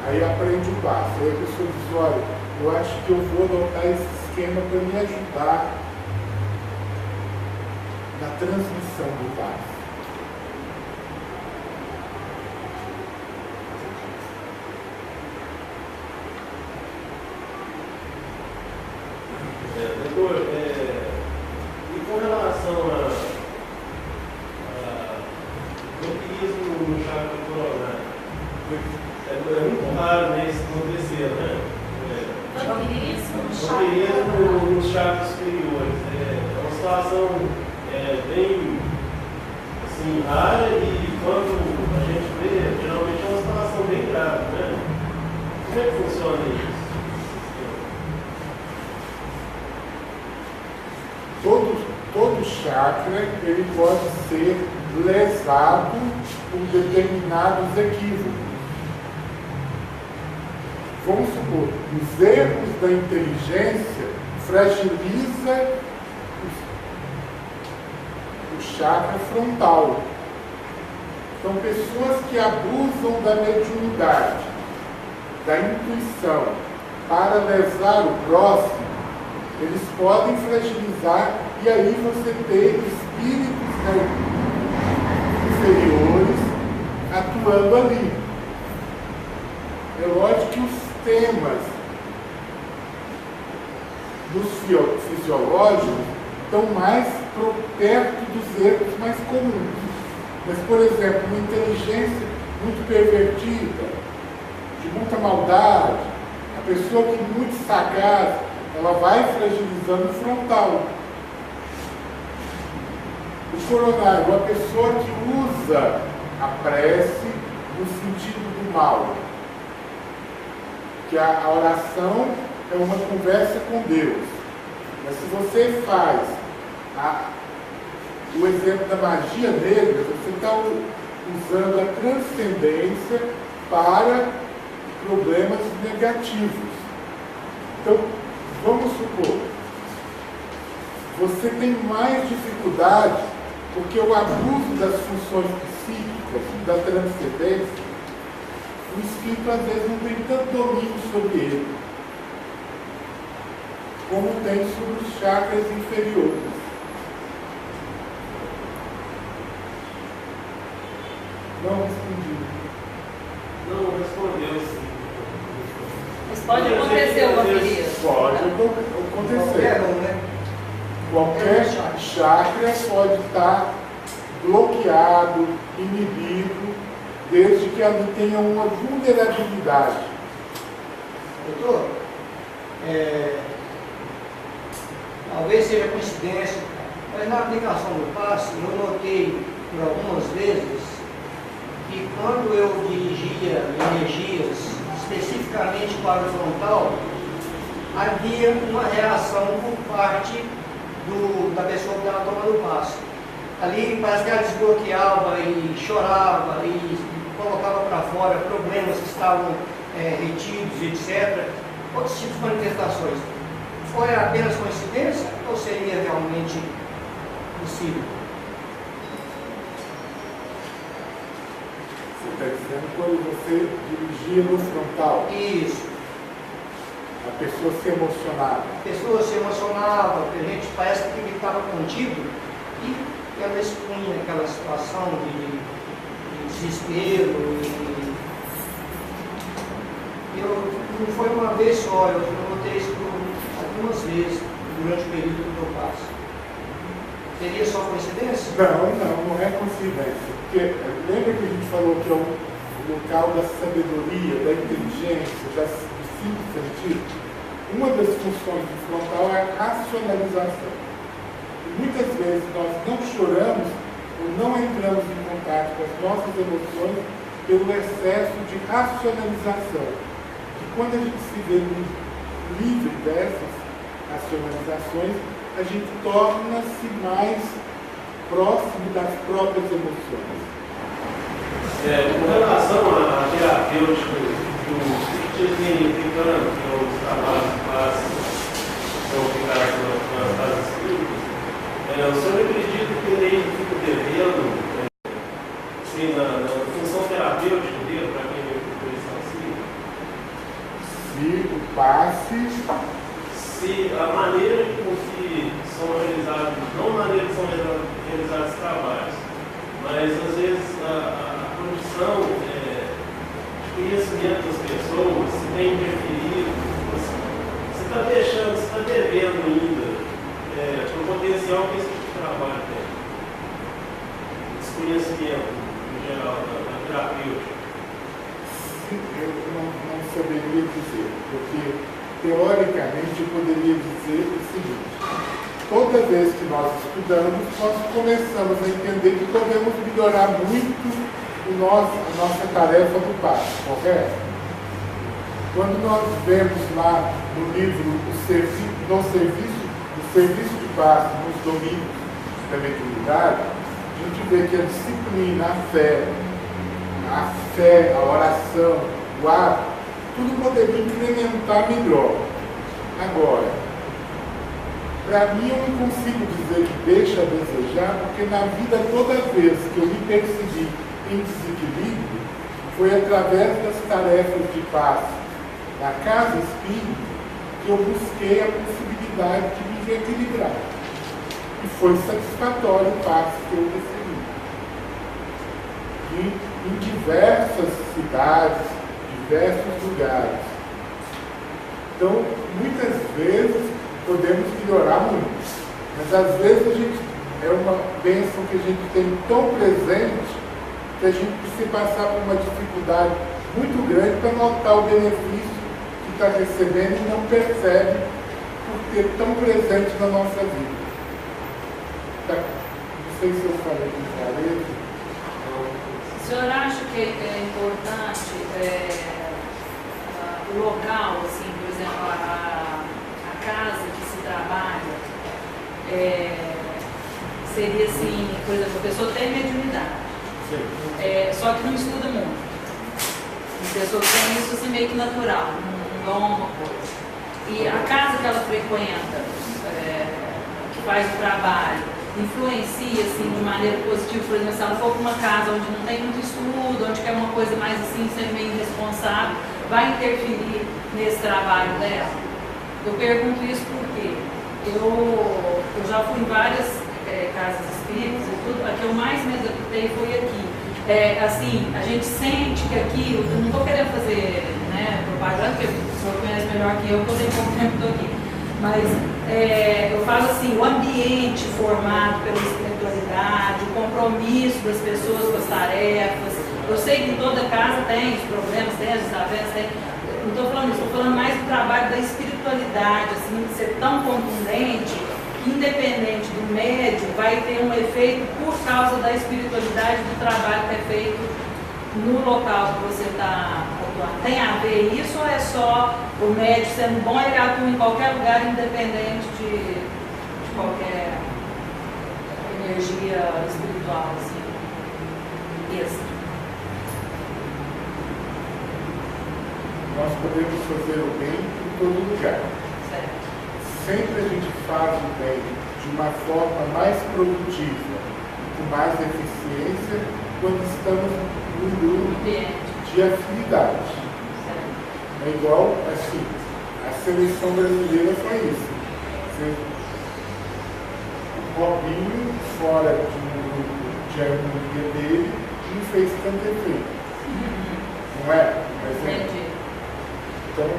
Aí aprende o passo. Aí a pessoa diz, olha, eu acho que eu vou adotar esse esquema para me ajudar na transmissão do passo. Doutor, e com relação a vampirismo no chakra coronário, é muito raro, né, isso acontecer, né? Vampirismo nos chakras superiores. É uma situação bem assim, rara e quando a gente vê, geralmente é uma situação bem grave, né? Como é que funciona isso? Todos chakra ele pode ser lesado por determinados equívocos. Vamos supor, os erros da inteligência fragiliza o chakra frontal. Então, pessoas que abusam da mediunidade, da intuição, para lesar o próximo, eles podem fragilizar e aí você ter espíritos inferiores atuando ali. É lógico que os temas dos fisiológicos estão mais perto dos erros mais comuns. Mas, por exemplo, uma inteligência muito pervertida, de muita maldade, a pessoa que é muito sagaz, ela vai fragilizando o frontal. O coronário, a pessoa que usa a prece no sentido do mal, que a oração é uma conversa com Deus. Mas se você faz o exemplo da magia negra, você está usando a transcendência para problemas negativos. Então, vamos supor, você tem mais dificuldade porque o abuso das funções psíquicas, da transcendência, o espírito às vezes não tem tanto domínio sobre ele, como tem sobre os chakras inferiores. Não respondi. Não respondeu, sim. Mas pode acontecer uma ferida. Pode acontecer. Qualquer um, né? Qualquer chakra pode estar bloqueado, inibido, desde que ali tenha uma vulnerabilidade. Doutor, talvez seja coincidência, mas na aplicação do passe eu notei por algumas vezes que quando eu dirigia energias especificamente para o frontal, havia uma reação por parte da pessoa que estava tomando o passe. Ali parece que ela desbloqueava e chorava e colocava para fora problemas que estavam retidos, etc. Outros tipos de manifestações. Foi apenas coincidência ou seria realmente possível? Você está dizendo quando você dirigia no frontal, Isso. a pessoa se emocionava. A pessoa se emocionava, a gente parece que ele estava contido e ela expunha aquela situação de desespero. Não foi uma vez só, eu notei isso algumas vezes durante o período do meu passo. Seria só coincidência? Não é coincidência. Porque lembra que a gente falou que é o local da sabedoria, da inteligência, dos cinco sentidos? Uma das funções do frontal é a racionalização. E muitas vezes nós não choramos ou não entramos em contato com as nossas emoções pelo excesso de racionalização. E quando a gente se vê livre dessas racionalizações, a gente torna-se mais próximo das próprias emoções. Com relação à terapêutica do espiritismo africano, que é os trabalhos clássicos que são aplicados nas bases espíritas, o senhor acredita que ele fica devendo, assim, na função terapêutica dele, para quem veio por isso assim? Se o passe... Se a maneira com que são realizados, não a maneira que são realizados os trabalhos, mas às vezes a produção, conhecimento das pessoas, se tem interferido, você está deixando, você está devendo ainda para o potencial que esse tipo de trabalho tem. Esse conhecimento, em geral, da terapêutica. Eu não saberia dizer, porque teoricamente eu poderia dizer o seguinte: toda vez que nós estudamos, nós começamos a entender que podemos melhorar muito a nossa tarefa do passe, correto? Quando nós vemos lá no livro o serviço de passe nos domínios da mediunidade, a gente vê que a disciplina, a fé, a oração, o hábito, tudo poderia incrementar melhor. Agora, para mim, eu não consigo dizer que deixa a desejar, porque na vida, toda vez que eu me percebi em desequilíbrio, foi através das tarefas de paz da casa espírita que eu busquei a possibilidade de me reequilibrar. E foi satisfatório o passo que eu recebi. E em diversas cidades, diversos lugares. Então, muitas vezes, podemos melhorar muito. Mas às vezes a gente é uma bênção que a gente tem tão presente que a gente precisa passar por uma dificuldade muito grande para notar o benefício que está recebendo e não percebe por ter tão presente na nossa vida. Tá? Não sei se eu falei com clareza. O senhor acha que é importante o local, assim, por exemplo, a casa que se trabalha, seria assim, por exemplo, a pessoa tem mediunidade, só que não estuda muito. A pessoa tem isso assim, meio que natural, um dom, uma coisa. E a casa que ela frequenta, que faz o trabalho, influencia assim, de maneira positiva, por exemplo, se ela for para uma casa onde não tem muito estudo, onde quer uma coisa mais assim, ser meio irresponsável, vai interferir nesse trabalho dela? Eu pergunto isso porque eu já fui em várias casas espíritas e tudo, a que eu mais me adaptei foi aqui. Assim, a gente sente que aqui, eu não estou querendo fazer propaganda, porque o senhor conhece melhor que eu tenho pouco tempo estou aqui. Mas eu falo assim, o ambiente formado pela espiritualidade, o compromisso das pessoas com as tarefas. Eu sei que em toda casa tem os problemas, tem as desavenças, tem. Não estou falando isso, estou falando mais do trabalho da espiritualidade, assim, de ser tão contundente, que independente do médium, vai ter um efeito por causa da espiritualidade do trabalho que é feito no local que você está atuando. Tem a ver isso ou é só o médium sendo bom, ele atua em qualquer lugar, independente de qualquer energia espiritual, assim, extra? Nós podemos fazer o bem em todo lugar. Certo. Sempre a gente faz o bem de uma forma mais produtiva, com mais eficiência, quando estamos num grupo de afinidade. Certo. É igual, assim, a seleção brasileira foi isso. O Robinho, fora de um grupo de harmonia dele, não fez tanto efeito. Não é? Mas Entendi. então,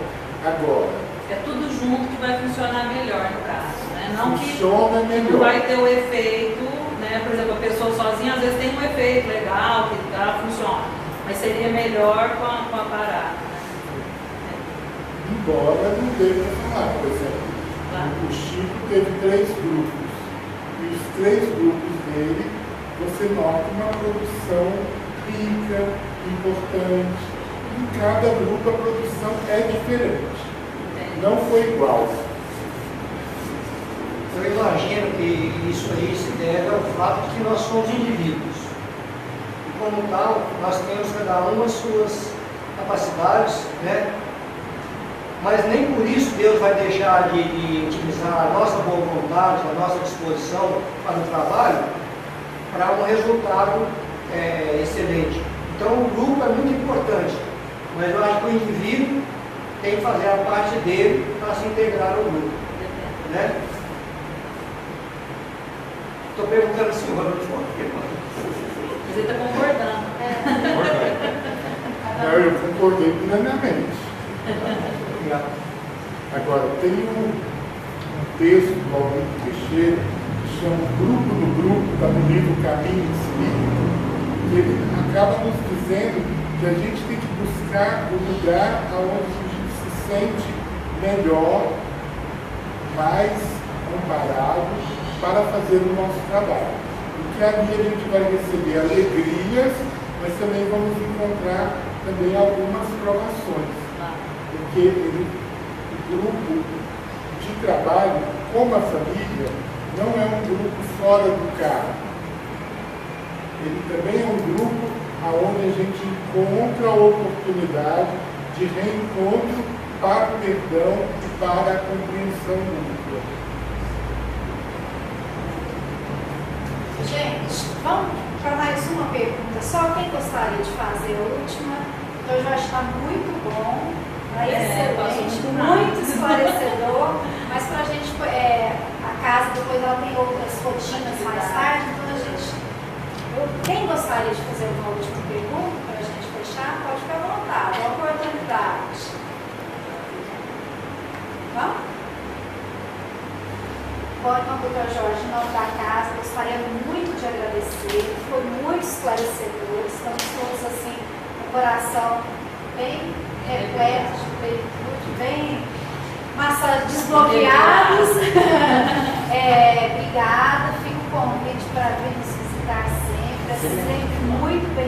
agora. É tudo junto que vai funcionar melhor no caso, né? Não Funciona que melhor. não vai ter o efeito, né? Por exemplo, a pessoa sozinha às vezes tem um efeito legal, que funciona, mas seria melhor com a parada. Né? Embora não dê para falar, por exemplo, o Chico teve 3 grupos, e os 3 grupos dele, você nota uma produção rica, importante. Em cada grupo a produção é diferente. Não foi igual. Eu imagino que isso aí se deve ao fato de que nós somos indivíduos. E como tal, nós temos cada um as suas capacidades, né? Mas nem por isso Deus vai deixar de utilizar a nossa boa vontade, a nossa disposição para o trabalho, para um resultado excelente. Então o grupo é muito importante, mas eu acho que o indivíduo tem que fazer a parte dele para se integrar ao grupo. Né? Estou perguntando se o Ronaldo Mas ele está concordando. Eu concordei plenamente. Agora, tem um texto do Augusto Teixeira que chama O Grupo do Grupo, está no livro Caminho Espírita, que ele acaba nos dizendo que a gente tem que buscar o lugar onde a gente se sente melhor, mais amparado para fazer o nosso trabalho. Porque ali a gente vai receber alegrias, mas também vamos encontrar também algumas provações. Porque o grupo de trabalho, como a família, não é um grupo fora do carro. Ele também é um grupo onde a gente encontra a oportunidade de reencontro para o perdão e para a compreensão mútua. Gente, vamos para mais uma pergunta só. Quem gostaria de fazer a última? Então, já está muito bom, excelente, muito esclarecedor, mas para a gente, a casa depois ela tem outras rotinas mais tarde, então a gente, quem gostaria de fazer uma última pergunta para a gente fechar, pode ficar à vontade, uma oportunidade. Vamos? Bom, então, doutor Jorge, em nome da casa, gostaria muito de agradecer, foi muito esclarecedor, estamos todos assim, com o coração bem repleto de plenitude, bem desbloqueados. Obrigada, fico com o convite para vir nos visitar sempre, é sempre muito bem.